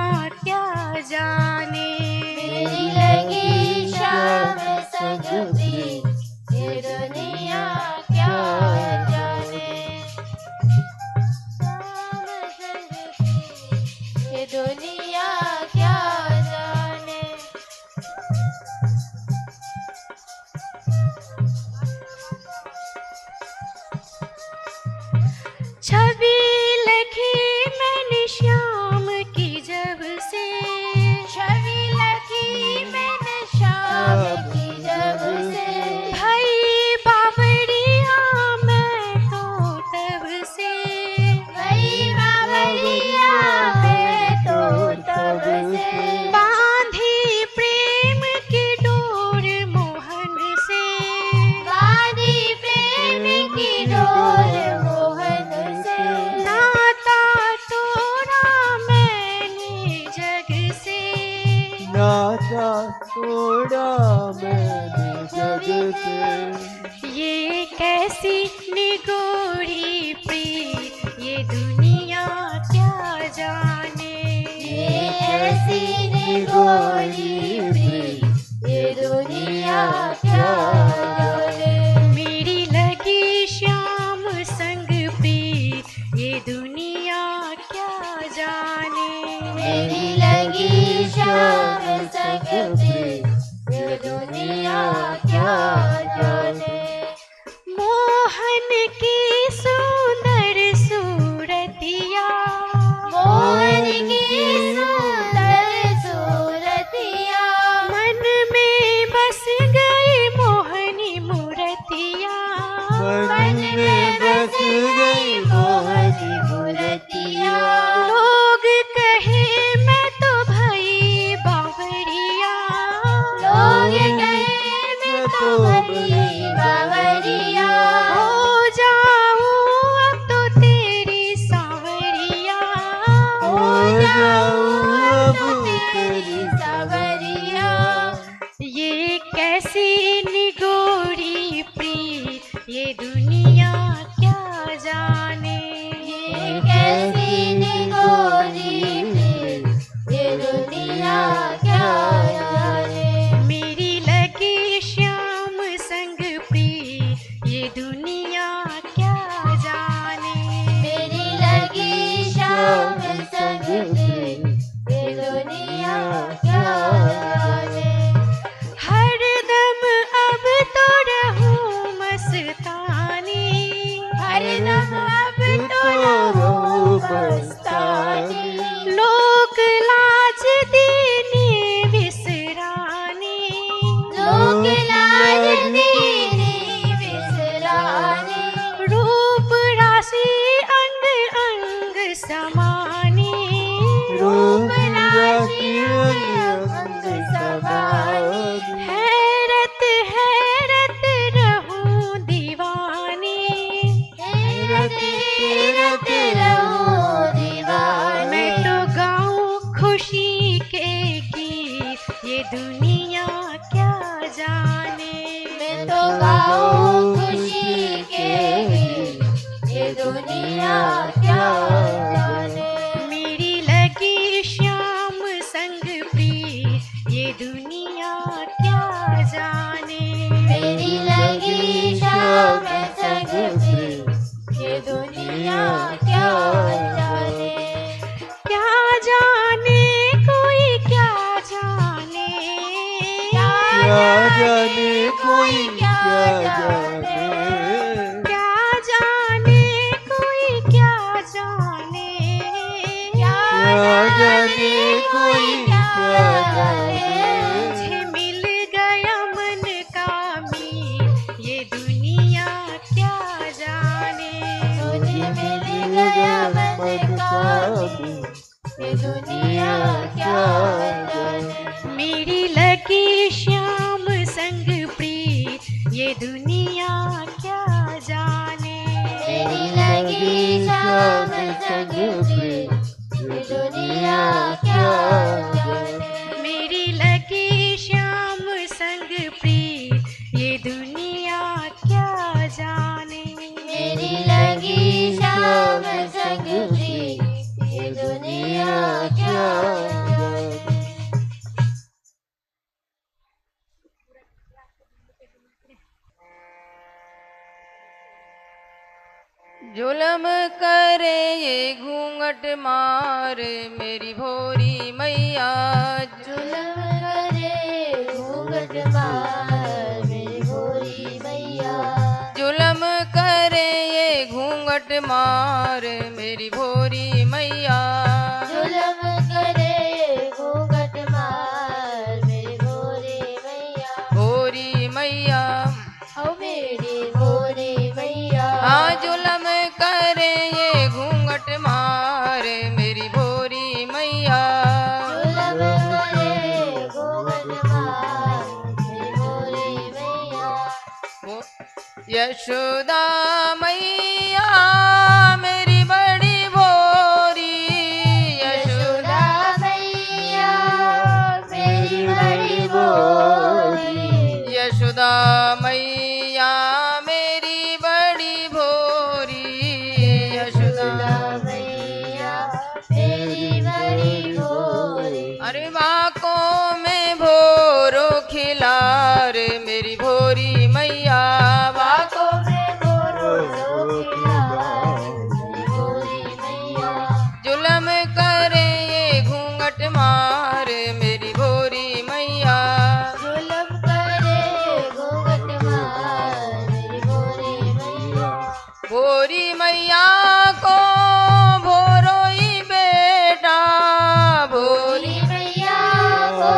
Speaker 6: क्या जाने।
Speaker 4: मेरी लगी श्याम संग प्रीत, ये दुनिया क्या जाने। श्याम संग प्रीत, ये दुनिया क्या जाने।
Speaker 6: छवि लखी मैंने श्याम की जब से,
Speaker 4: छवि लगी मैंने शाम की जब से।
Speaker 6: भाई बावड़िया मैं तो तब से।
Speaker 4: वही बावरिया मैं तो तब से।
Speaker 6: बांधी प्रेम की डोर मोहन से,
Speaker 4: बांधी प्रेम की डोर मोहन से।
Speaker 6: नाता तोड़ा मैंने जग से।
Speaker 2: नाता तोड़ा मैंने जग से।
Speaker 6: ये कैसी निगोरी प्रीत, ये दुनिया क्या जाने।
Speaker 4: ये ऐसी निगोरी प्रीत, ये दुनिया क्या जाने।
Speaker 6: मेरी लगी श्याम संग प्रीत, ये दुनिया क्या जाने।
Speaker 4: मेरी लगी श्याम संग प्रीत, ये दुनिया क्या जाने।
Speaker 6: मोहन की सुंदर सूरतिया,
Speaker 4: मोहन की सुंदर सूरतिया।
Speaker 6: मन में बस गई मोहनी मूर्तिया।
Speaker 2: मन में बस गई मोहनी मूर्तिया।
Speaker 6: लोग कहे मैं तो भई बावरिया।
Speaker 4: लोग कहे मैं तो भई बावरिया।
Speaker 6: हो जाऊं अब तो तेरी सांवरिया।
Speaker 2: हो जाऊं अब
Speaker 4: तेरी सावरिया।
Speaker 6: ये कैसी निगोरी प्रीत, ये दुनिया क्या जाने।
Speaker 4: ये कैसी निगोरी प्रीत, ये दुनिया क्या जाने।
Speaker 6: मेरी लगी श्याम खुशी के गीत ये दुनिया क्या जाने।
Speaker 2: मैं तो गाऊं खुशी के गीत ये दुनिया क्या जाने।
Speaker 6: मेरी लगी श्याम संग प्रीत ये दुनिया क्या जाने।
Speaker 2: मेरी लगी शाम संग प्रीत ये दुनिया क्या जाने।
Speaker 6: क्या जाने कोई क्या जाने।
Speaker 2: क्या जाने कोई क्या जाने।
Speaker 6: क्या जाने कोई क्या जाने।
Speaker 2: क्या जाने कोई क्या जाने।
Speaker 6: मुझे मिल गया मन का मीत ये दुनिया क्या जाने।
Speaker 2: मुझे मिल गया मन का मीत ये दुनिया क्या जाने।
Speaker 6: मेरी लगी श्याम संग प्रीत ये दुनिया क्या जाने।
Speaker 2: मेरी लगी शाम संग प्रीत ये दुनिया क्या जाने।
Speaker 6: मेरी लगी श्याम संग प्रीत ये दुनिया क्या जाने।
Speaker 2: मेरी लगी शाम संग प्रीत ये दुनिया क्या जाने।
Speaker 7: जुलम करे ये घूंघट मार मेरी भोरी मैया।
Speaker 2: जुलम करे घूंघट मार मेरी भोरी मैया।
Speaker 7: जुलम करे ये घूंघट मार मेरी भोरी मैया।
Speaker 2: जुलम करे घूंघट मार मेरी भोरी मैया।
Speaker 7: भोरी मैया
Speaker 2: ओ मेरी भोरी मैया।
Speaker 7: हाँ जुलम करे ये घूंघट मार मेरी भोरी मैया।
Speaker 2: जुलम करे घूंघट मार मेरी भोरी मैया।
Speaker 7: यशोदा मैया मेरी बड़ी भोरी।
Speaker 2: यशोदा मैया मेरी बड़ी भोरी।
Speaker 7: यशोदा मैया मेरी बड़ी भोरी। यशोदा
Speaker 2: मैया मेरी बड़ी भोरी।
Speaker 7: अरे बाकों में भोरो खिलार मेरी भोरी मैया।
Speaker 2: बाकों में भोरो खिलार मेरी भोरी मैया।
Speaker 7: जुलम करे ये घूंघट मार मेरी भोरी मैया।
Speaker 2: जुलम करे घूंघट मार मेरी भोरी मैया।
Speaker 7: भोरी मैया को भोरोई बेटा। भोरी
Speaker 2: मैया को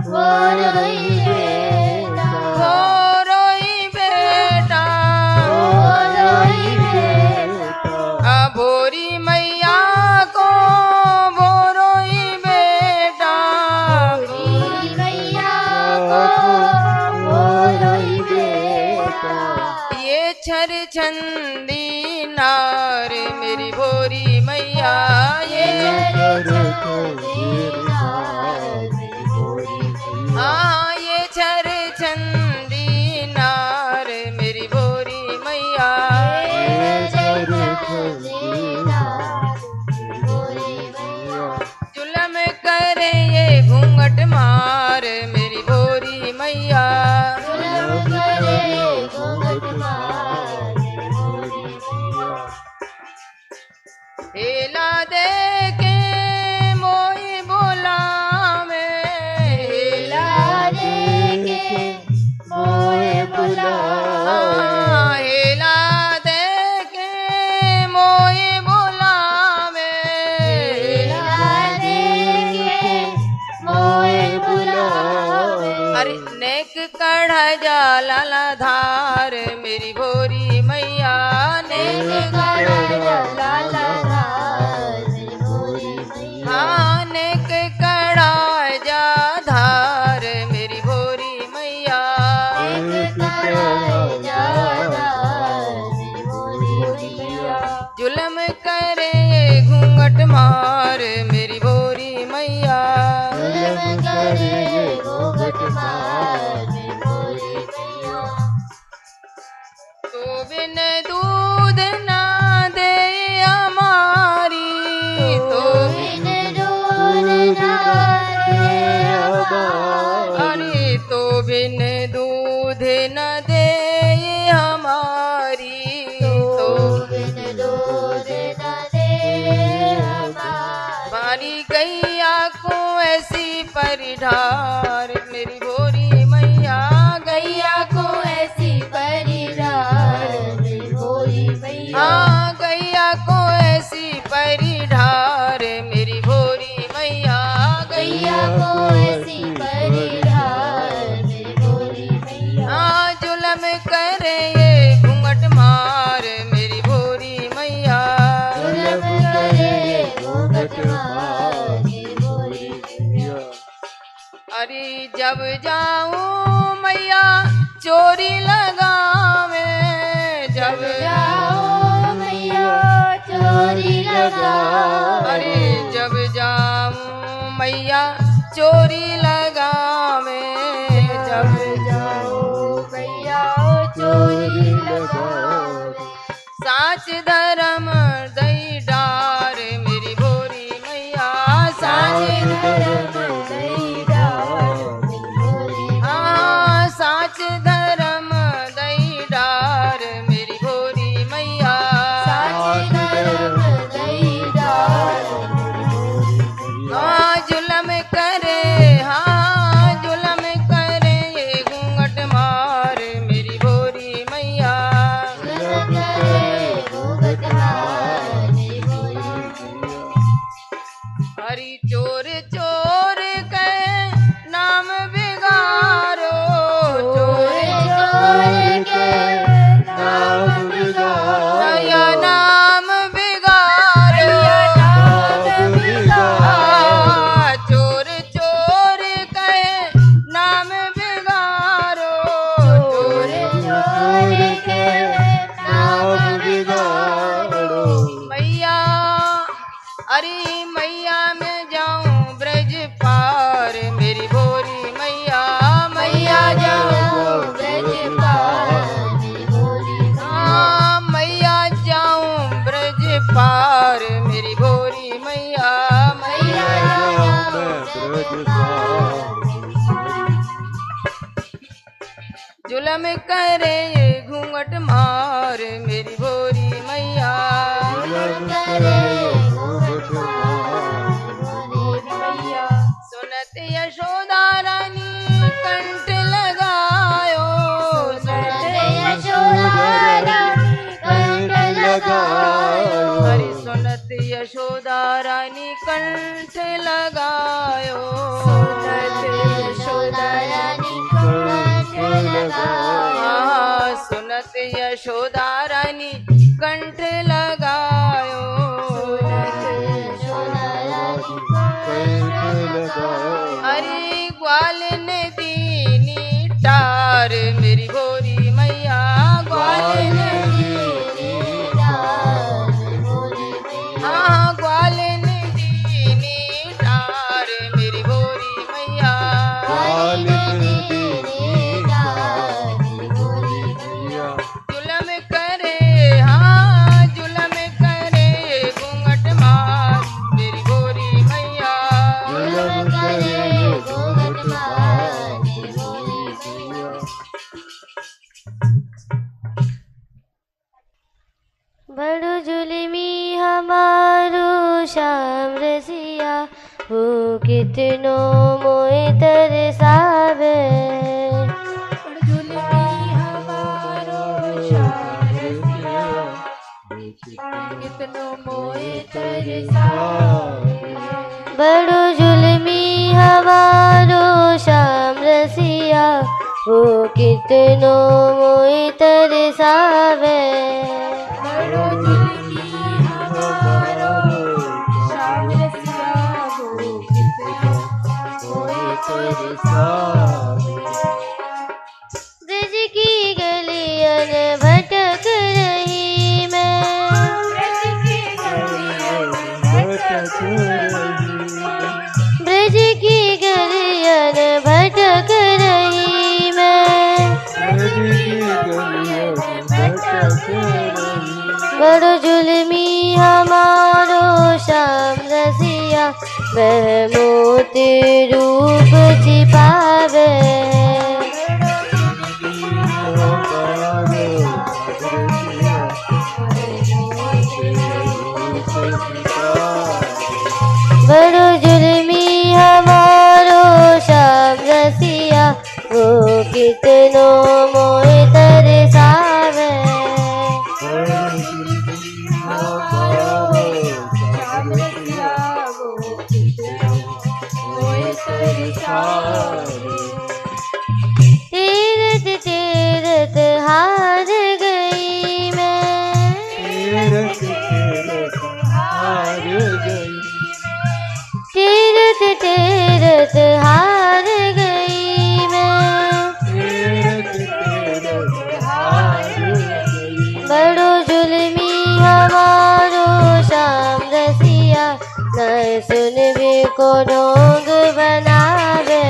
Speaker 2: भोरोई बेटा।
Speaker 7: भोरोई बेटा।
Speaker 2: भोरोई बेटा।
Speaker 7: भोरी मैया को भोरोई बेटा।
Speaker 2: भोरी मैया को भोरोई बेटा।
Speaker 7: ये छर छंदी नार मेरी भोरी मैया। ये हाँ ये छर छंदी नार मेरी भोरी मैया। जुलम करे ये घूंघट मार मेरी भोरी मैया। हेला दे के ऐसी परिधार मेरी भोरी मैया,
Speaker 4: गैया को ऐसी परिधार मेरी भोरी मैया,
Speaker 7: हाँ गैया को ऐसी परिधार मेरी भोरी मैया,
Speaker 4: गैया को ऐसी परिधार मेरी भोरी मैया,
Speaker 7: हाँ जुलम करे ये घूंघट मार मेरी भोरी मैया,
Speaker 4: जुलम करे घूंघट मार मेरी भोरी मैया,
Speaker 7: अरे जब जाऊं मैया चोरी लगावे, जब
Speaker 4: जाओ मैया चोरी लगावे,
Speaker 7: अरे जब जाऊं मैया चोरी लगावे, जब
Speaker 4: जाओ मैया चोरी लगावे,
Speaker 7: साच धर्म दई डार मेरी भोरी मैया, साच
Speaker 4: धर्म दई डार मेरी भोरी,
Speaker 7: हाँ साच धर्म दई डार मेरी भोरी मैया,
Speaker 4: साच धर्म दई डार मेरी भोरी मैया,
Speaker 7: हाँ जुलम करे, हाँ जुलम करे ये घूंघट मार मेरी भोरी मैया,
Speaker 4: जुलम करे घूंघट मार मेरी भोरी मैया,
Speaker 7: हरि चोर चोर कहे नाम बिगारो,
Speaker 4: चोर चोर के नाम बिगाड़ो,
Speaker 7: या नाम बिगारो,
Speaker 4: नाम बिगाड़ो,
Speaker 7: चोर चोर कहे नाम बिगारो,
Speaker 4: चोर चोर के नाम बिगाड़ो,
Speaker 7: मैया अरे मैया मैं जाऊं ब्रज पार मेरी भोरी मैया, मैया जाऊं
Speaker 4: ब्रज पार मेरी भोरी मैया,
Speaker 7: हाँ मैया जाऊं ब्रज पार मेरी भोरी मैया,
Speaker 4: मैया जाऊं ब्रज पार मेरी भोरी,
Speaker 7: जुलम करे ये घूंघट मार मेरी भोरी मैया,
Speaker 4: जुलम करे घूंघट मार मेरी भोरी मैया,
Speaker 7: सुनत यशोदा रानी कंठ लगायो,
Speaker 4: सुनत यशोदा रानी कंठ लगायो,
Speaker 7: हरि सुनत यशोदा रानी कंठ लगायो,
Speaker 4: सुनत यशोदा रानी कंठ लगायो,
Speaker 7: हाँ सुनत यशोदा रानी कंठ लगायो,
Speaker 4: सुनत यशोदा रानी कंठ लगायो,
Speaker 7: हरि ग्वाल ने दीनी टार मेरी भोरी मैया, ग्वाल ने
Speaker 4: दीनी डार मेरी भोरी मैया,
Speaker 7: हाँ ग्वाल ने दीनी टार मेरी भोरी मैया,
Speaker 4: ग्वाल दीनी डार मेरी भोरी मैया,
Speaker 7: जुलम करे, हाँ जुलम करे घूंघट मार मेरी भोरी मैया,
Speaker 4: जुलम करे घूंघट मार मेरी भोरी मैया, बड़ो जुलमी हमारो श्याम रसिया, हो कितनो मोए तरसावे, जुलमी हमारो श्याम रसिया, कितनो मोए तरसावे, बड़ो जुलमी हमारो श्याम रसिया, हो कितनो मोए तरसावे, बड़ो जुलमी हमारो श्याम रसिया, हो कितनो मोए तरसावे, ब्रज की गलियन भटक रही मैं, ब्रज की गलियन भटक रही मैं, ब्रज की गलियन भटक रही मैं, ब्रज की गलियन भटक रही, बड़ो जुलमी हमारो श्याम रसिया, वह मोती रूप छिपावे, बड़ो जुलमी हमारो
Speaker 2: कितनो मोहे तरसावे। तीरथ तीरथ हार गई मैं, तीरथ तीरथ हार गई मैं। बड़ो जुल्मी हमारो शाम रसिया, न सुन भी को ढोंग बनावे।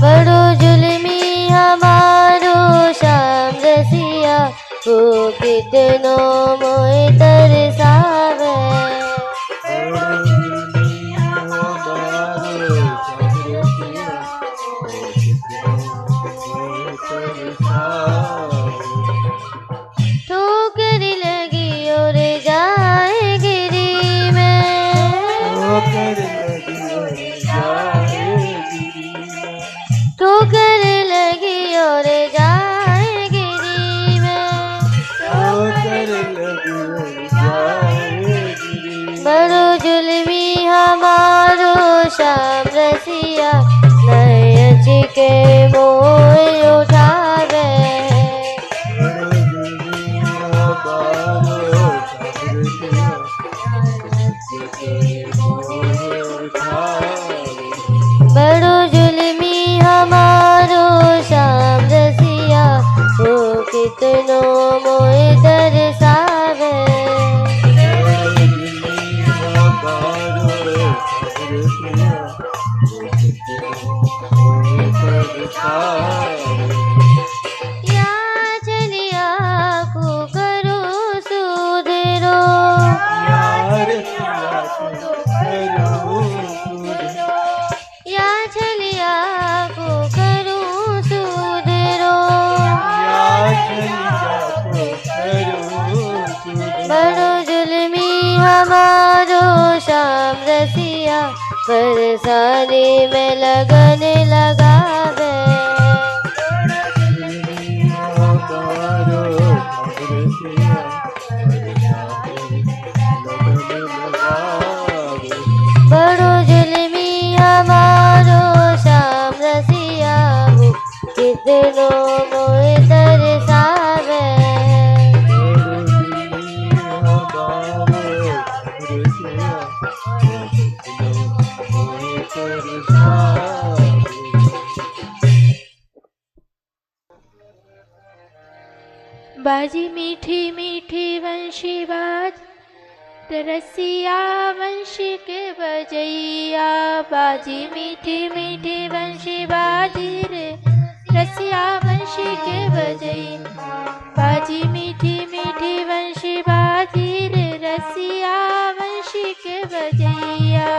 Speaker 2: बड़ो जुल्मी हमारो शाम रसिया, वो कितनो मोहे तरसावे। ठोकर लगी और जाए गिरी में, ठोकर लगी और जाए गिरी में। बड़ो जुल्मी हमारो शाम रसिया, नयच के मोह उठावे। बड़ो जुल्मी हमारो शाम रसिया, वो कितनो मोहे तरसावे। या चलिया को करो सुधरो, या चलिया को करो सुधरो। बड़ो जुल्मी हमारो शाम रसिया, परेशानी में लगन लगावे। बड़ो जुल्मी हमारो शाम रसिया, वो कितनो मोहे तरसावे।
Speaker 6: बाजी मीठी मीठी वंशी बाज, रसिया वंशी के बजैया। बाजी मीठी मीठी वंशी बाजी रे, रसिया वंशी के बजैया। बाजी मीठी मीठी वंशी बाजी रे, रसिया वंशी के बजैया।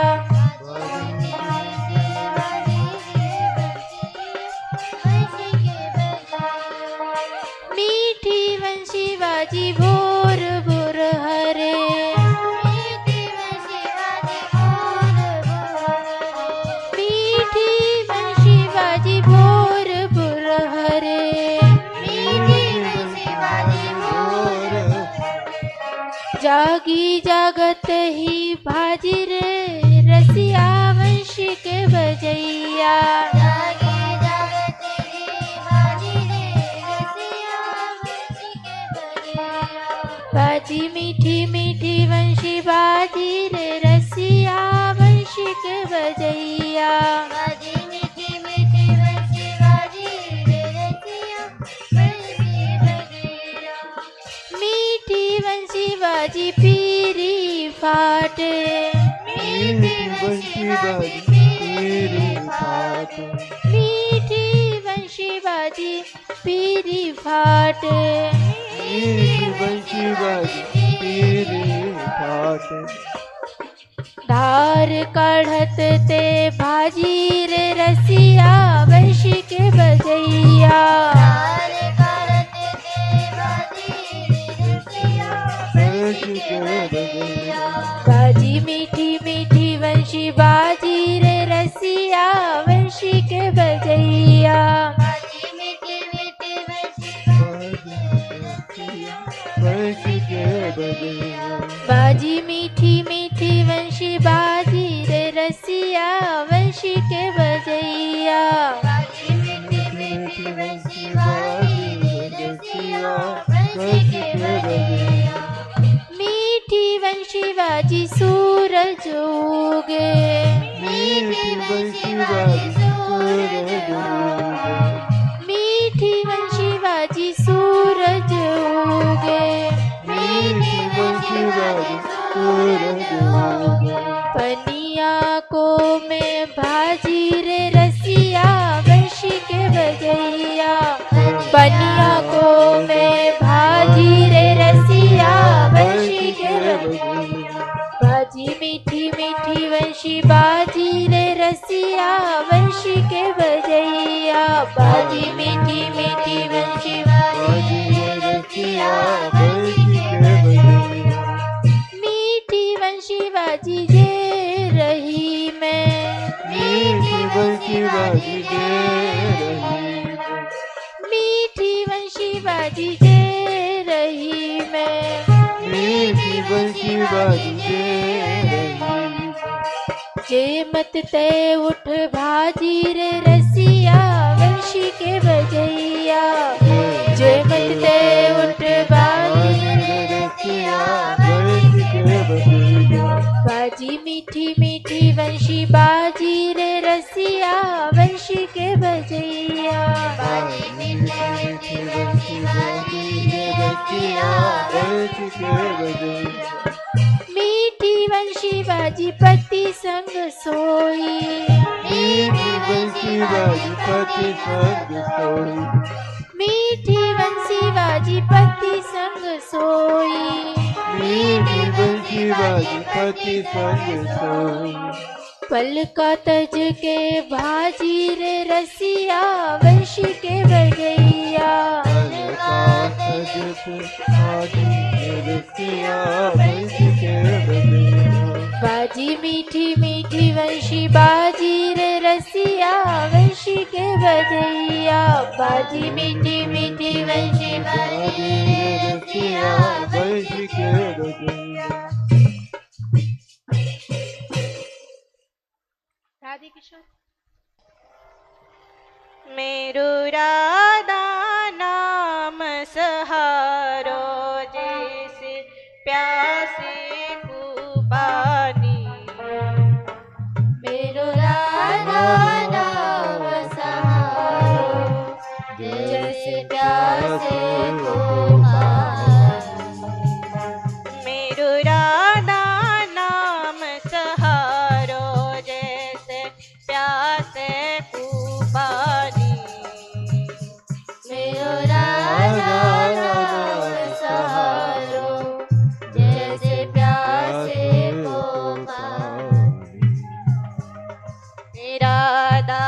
Speaker 6: मीठी वंशी बाजी भोर भोर हरे, मीठी वंशी बाजी भोर भोर हरे। जागी जागत ही बाजी रे, रसिया वंशी के बजैया। बाजी मीठी मीठी वंशी बाजी रे, रसिया वंशी के बजैया। बाजी मीठी मीठी वंशी बाजी रे, रसिया वंशी के बजैया। मीठी वंशी बाजी पीरी फाटे, मीठी वंशी बाजी पीरी फाटे। मीठी वंशी बाजी पीरी फाटे, धार काढ़त ते भाजी रे, रसिया वंशी के बजैया। धार काढ़त ते भाजी रे, रसिया
Speaker 2: बजैया
Speaker 6: बाजी मीठी मीठी वंशी बाजी रे रसिया वंशी के बजैया
Speaker 4: बाजी मीठी मीठी वंशी बाजी रसिया वंशी के बजैया
Speaker 6: मीठी वंशी बाजी सूरज उगे
Speaker 4: मीठी वंशी बाजी सूरज उगे
Speaker 6: मीठी वंशी बाजी सूरज उगे
Speaker 4: मीठी वंशी बाजी सूरज उगे
Speaker 6: पनिया को मैं भाजी रे रसिया वंशी के बजैया पनिया को मैं भाजी रे रसिया वंशी के बजैया बाजी मीठी मीठी वंशी बाजी रे रसिया वंशी के बजैया बाजी मीठी मीठी वंशी बाजी रे रसिया वंशी के बजैया मीठी वंशी बाजी दे रही मैं
Speaker 2: मीठी बंशी बाजी दे रही
Speaker 6: मीठी वंशी बाजी दे रही मैं
Speaker 2: मीठी बंशी बाजी दे रही
Speaker 6: जे मत ते उठ भाजी रे रसिया वंशी के बजैया जे मत ते उठ भाजी रे रसिया
Speaker 2: बंशी के बजैया
Speaker 6: बाजी मीठी मीठी वंशी बाजी रे रसिया वंशी के बजैया
Speaker 4: बाजी मीठी मीठी वंशी बाजी रसिया
Speaker 2: बंशी के बजैया
Speaker 6: मीठी वंशी बाजी पति संग सोई
Speaker 2: मीठी बंशी बाजी पति संग सोई
Speaker 6: मीठी वंशी बाजी पति संग सोई
Speaker 2: मीठी बंशी बाजी पति संग सोई
Speaker 6: पल का तज के भाजी रे रसिया वंशी के बजैया बाजी मीठी मीठी वंशी बाजी रे रसिया वंशी के बजैया बाजी मीठी मीठी वंशी बाजी रे रसिया
Speaker 2: बंशी के बजैया
Speaker 6: राधे किशोर
Speaker 7: मेरो राधा नाम सहारो जैसे प्यासे को पानी
Speaker 6: मेरो राधा नाम सहारो जैसे प्यासे को
Speaker 7: मेरो राधा नाम सहारो जैसे प्यासे को पानी
Speaker 6: मेरो राधा नाम सहारो जैसे प्यासे को
Speaker 7: राधा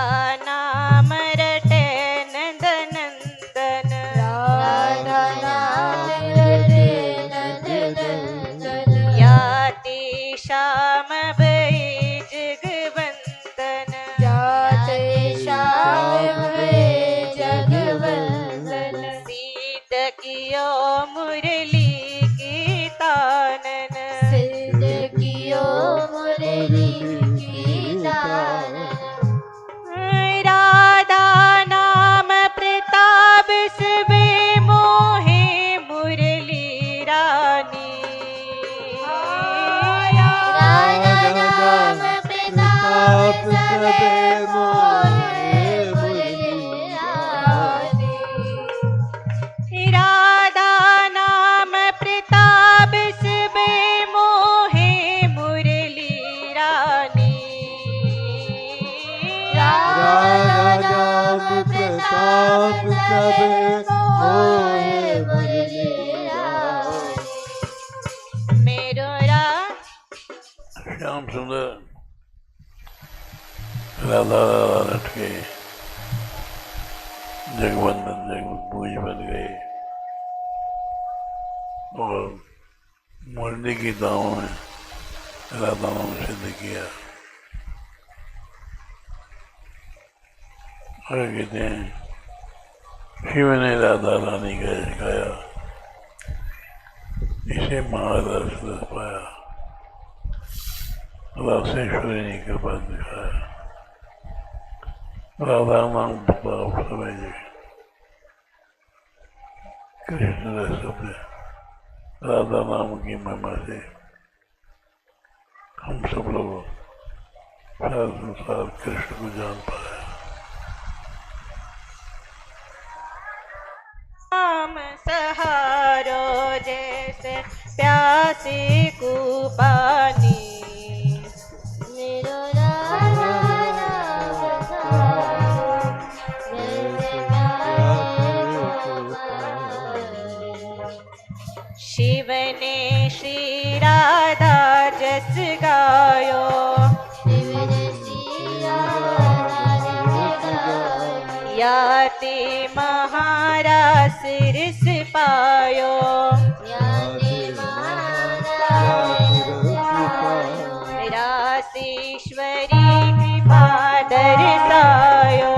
Speaker 7: नाम रटे नंद नंदन
Speaker 6: राधा नाम रटे नंदन
Speaker 7: याति श्याम भई जगवंदन
Speaker 6: जाते श्याम भये जगवंदन
Speaker 7: सीत कियो मुरली की तानन
Speaker 6: सिद्ध कियो मुरली की तानन
Speaker 7: राधा नाम प्रताप सबे मोहे मुरली रानी
Speaker 6: राधा नाम प्रताप सबे मोहे मुरली रानी
Speaker 7: राधा नाम प्रताप सबे मोहे मुरली रानी
Speaker 2: राधा नाम प्रताप सबे मोहे मुरली
Speaker 7: मेरो रा
Speaker 3: श्याम सुंदर राधा रट के जगवंदन जगपूज बन गए और मुरली की दाव में राधा नाम सिद्ध किया। और कहते हैं शिव ने राधा रानी का सिखाया इसे महारस पाया, रासेश्वरी ने कृपा दिखाया। राधा नाम प्रताप समय जी कृष्ण रस अपने राधा नाम की महिमा से हम सब लोग सारा संसार कृष्ण को जान पाए।
Speaker 7: नाम सहारो जैसे प्यासे को पानी,
Speaker 2: मेरो राधा नाम सहारो जैसे प्यासे को पानी।
Speaker 7: शिव ने श्री राधा जस गायो, याते महारास रिस पायो, रासेश्वरी कृपा दर्शायो,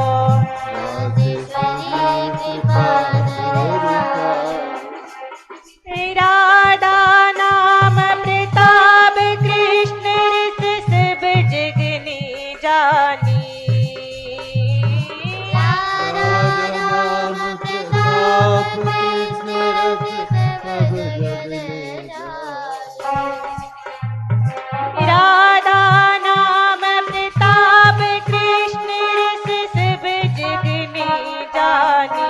Speaker 7: राधा नाम प्रताप कृष्ण रस सब जगने जानी, राधा नाम प्रताप कृष्ण रस सब जगने जानी,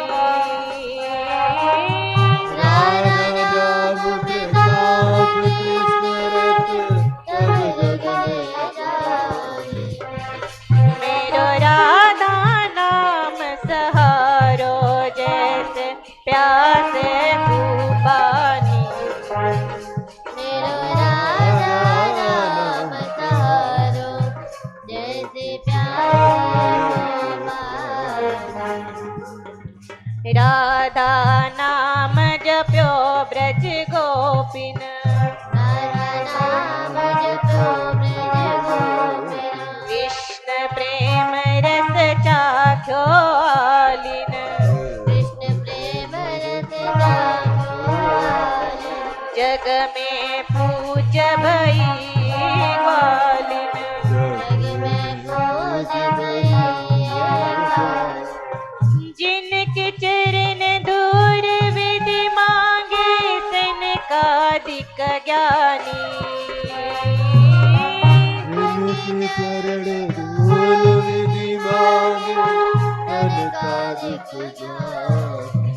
Speaker 7: मेरो राधा नाम सहारो जैसे प्यासे को पानी,
Speaker 2: मेरो राधा नाम सहारो जैसे प्यासे पानी।
Speaker 7: राधा नाम जप्यो ब्रज गोपिन, कृष्ण प्रेम रस चाख्यो आलिन,
Speaker 2: कृष्ण प्रेम रस चाख्यो,
Speaker 7: जग में पूज भई ग्वालिन,
Speaker 2: जग में पूज भैया।
Speaker 7: जिनके चरण दूर विधि मांगे सनकादिक ज्ञानी,
Speaker 2: जिनके चरण धूल विधि मांगे सनकादिक ज्ञानी।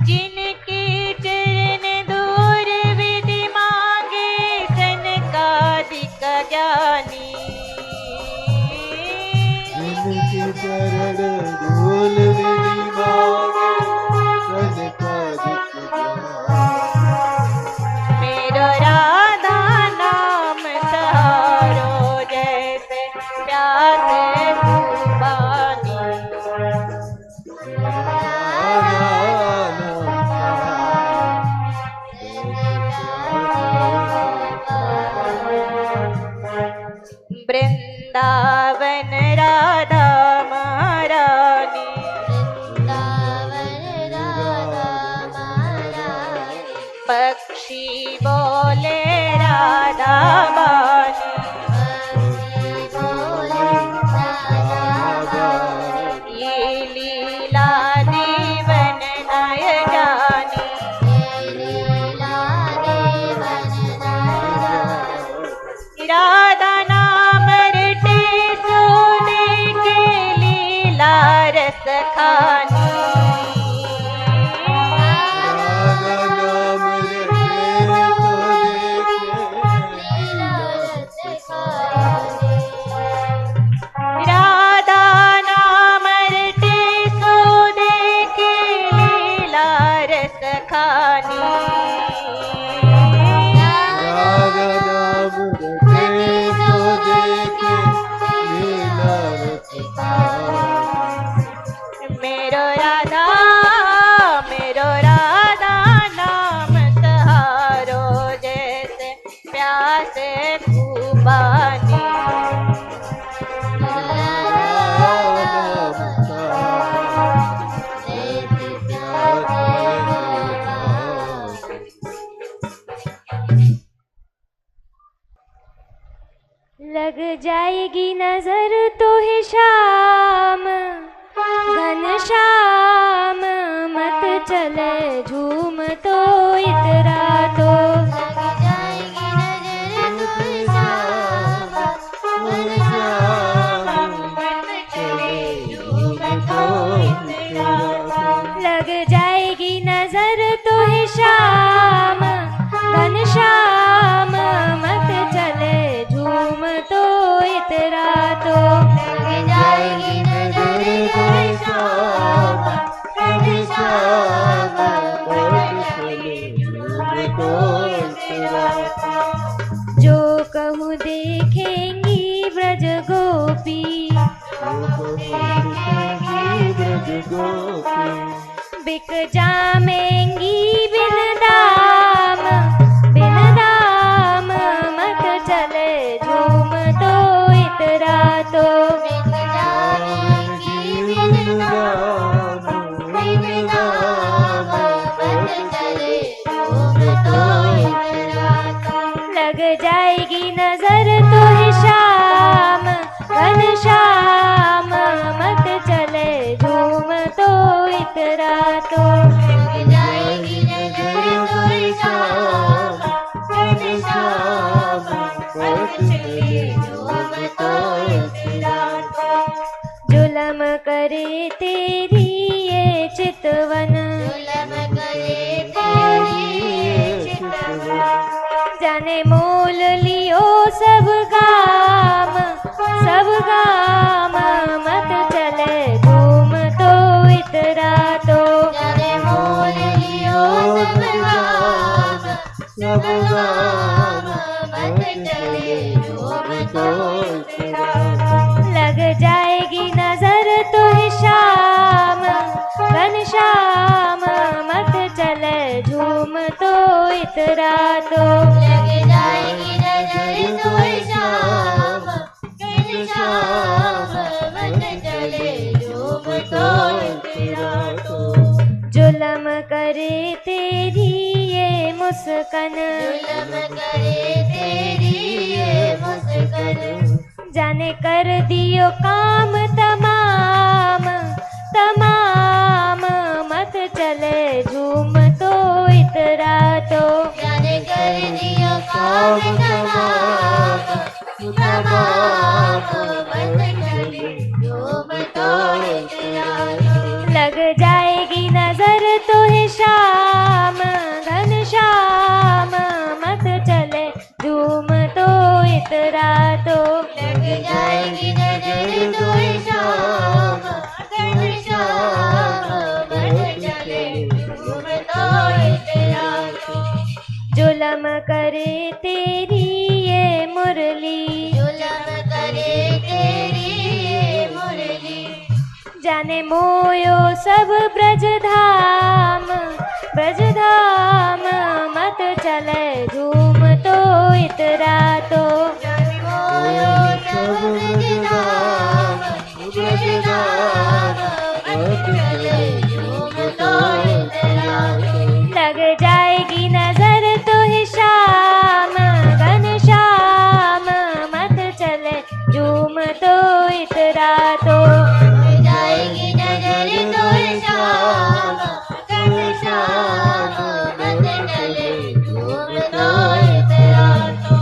Speaker 7: जिनके चरण दूर विधि मांगे सनकादिक ज्ञानी,
Speaker 2: जिनके चरण धूल विधि मांगे सनकादिक ज्ञानी।
Speaker 7: मेरो राधा नाम सहारो जैसे प्यासे को पानी, वृंदावन राधा महारानी, पक्षी बोले राधा बानी, ये लीला देवन नय जानी, राधा नाम रटे सोने के लीला रस खानी, राधा नाम रटे सो देखे लीला रस खानी,
Speaker 2: राधा नाम रटे सो देखे लीला रस खानी।
Speaker 7: मेरो राधा नाम सहारो जैसे प्यासे को पानी,
Speaker 6: जाएगी नजर तो है शाम घनश्याम मत चले झूम तो इतरा तो लग जाएगी नजर तो है शाम घनश्याम मत चले झूम तो इतरा तो लग जाएगी नजर तो है शाम घनश्याम मत चले झूम तो इतरा तो जो कहूँ देखेंगी ब्रज गोपी बिक जामेंगी बिन दाम मत चले झूम तो इतरा तो बिक जामेंगी बिन दाम मत चले झूम तो इतरा तो लग जाएगी नजर तो है शाम घनश्याम मत चले झूम तो इतरा तो लग जाएगी नजर तो है शाम घनश्याम मत चले झूम तो इतरा तो जुलम करे तेरी ये चितवन जुलम करे तेरी ये चितवन जाने मोल लियो सब गाम मत चले झूम तो इतरा तो जाने मोल लियो सब गाम मत चले झूम तो इतरा तो लग जाएगी नजर तो है शाम घनश्याम मत चले झूम तो इतरा तो लग जाएगी नजर तो है शाम घनश्याम मत चले झूम तो इतरा तो जुलम करे तेरी ये मुस्कान जुलम करे तेरी ये मुस्कान जाने कर दियो काम तमाम मत चले झूम तो इतरा तो जाने कर दियो काम तमाम मत चले झूम तो इतरा तो लग जाएगी नजर तो है शाम घनश्याम मत चले झूम तो इतरा तो लग जाएगी नजर तो है शाम घनश्याम मत चले झूम तो इतरा तो जुलम करे तेरी ये मुरली जुलम करे तेरी ये मुरली जाने मोयो सब ब्रजधाम मत चले झूम तो इतरा तो जाने मोयो सब ब्रजधाम मत चले झूम तो इतरा तो लग जाएगी नजर तो है शाम घनश्याम मत चले झूम तो इतरा तो जाएगी नजर तो है शाम घनश्याम मत चले झूम तो इतरा तो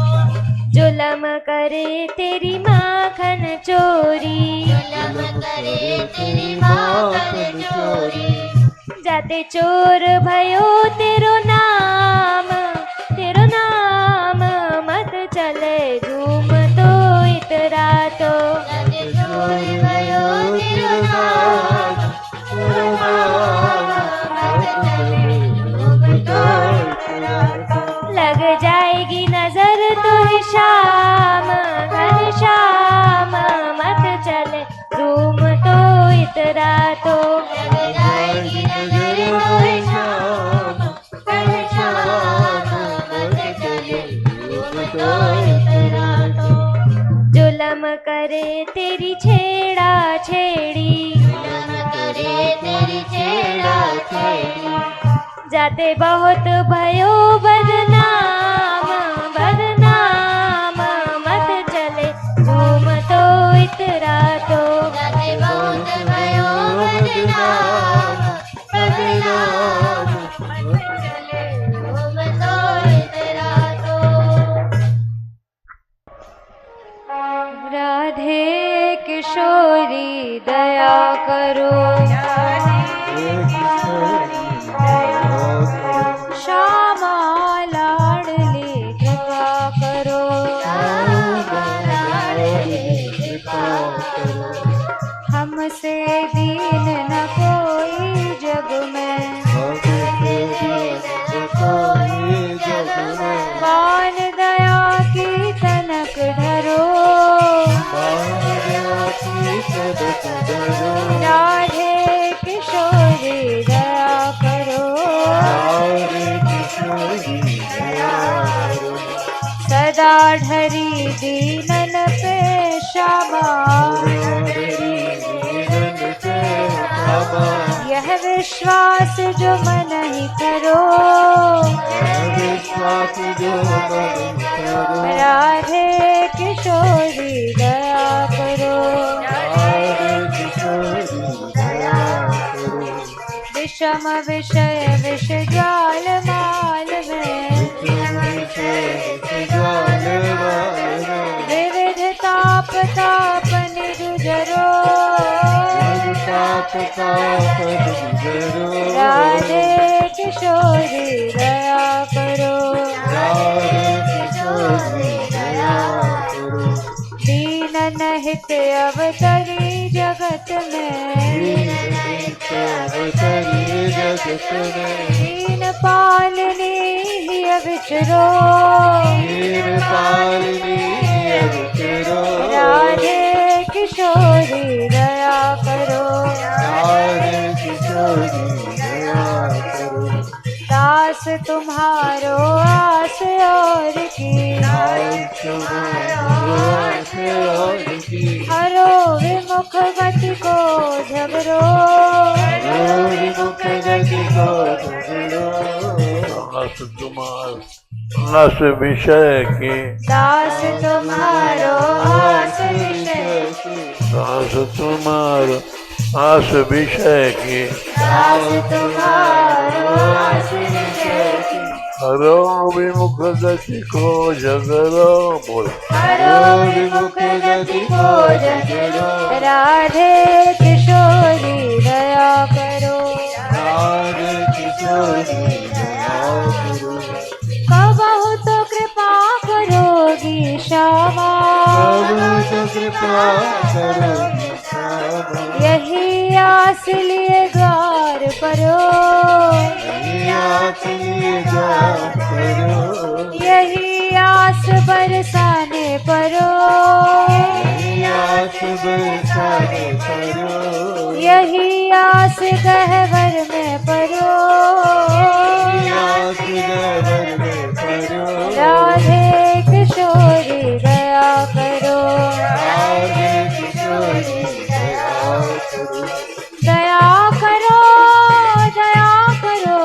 Speaker 6: जुलम करे तेरी माखन चोरी जुलम करे तेरी माखन चोरी जाते चोर भयो तेरो नाम मत चले झूम तो इतरा तो जाते चोर भयो तेरो नाम मत चले झूम तो इतरा तो लग जाएगी नजर तो है शाम घनश्याम मत चले झूम तो इतरा तो लग जाएगी नजर तो है शाम घनश्याम मत चले झूम तो इतरा तो जुलम करे तेरी छेड़ा छेड़ी जुलम करे तेरी छेड़ा छेड़ी जाते बहुत भयो बदनाम मत चले झूम दया करो
Speaker 2: राधे किशोरी दया करो
Speaker 6: सदा ढरी दीनन पे क्षमा यह विश्वास जो मन ही करो
Speaker 2: विश्वास जो मन करो
Speaker 6: राधे किशोरी दया करो
Speaker 2: राधे किशोरी दया करो
Speaker 6: विषम विषय विष ज्वाल माल में विविध ताप तापन गुजरो राधे किशोरी दया करो दीन नहित अवतरी जगत में दीन पालनी ही विचरो राधे किशोरी दया करो दास तुम्हारो आस और की हरो विमुख गति को झगड़ो
Speaker 3: नस विषय के
Speaker 6: दास तुम्हारो आस विषय
Speaker 3: दास तुम्हारो आस विषय के
Speaker 6: दास तुम्हारो आस विषय
Speaker 3: हरो विमुख गति को झगड़ो बोल
Speaker 6: हरो विमुख गति को झगड़ो राधे किशोरी दया करो
Speaker 2: राधे किशोरी दया करो
Speaker 6: कबहु तो कृपा करोगी श्यामा
Speaker 2: कृपा करोगी श्यामा
Speaker 6: यही आस लिए द्वार परो यही आस बरसाने परो यही आस गहवर में परो राधे किशोरी दया करो दया करो दया करो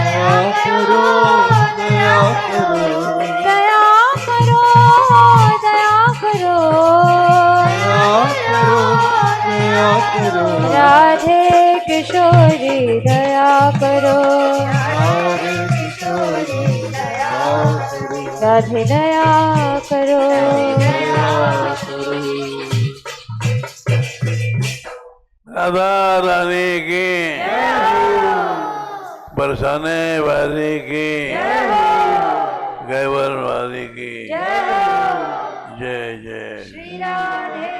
Speaker 6: दया करो दया करो दया करो राधे किशोरी दया करो राधे दया करो
Speaker 3: राधा रानी की बरसाने वाली की गैवर वाली की जय जय
Speaker 6: श्री राधे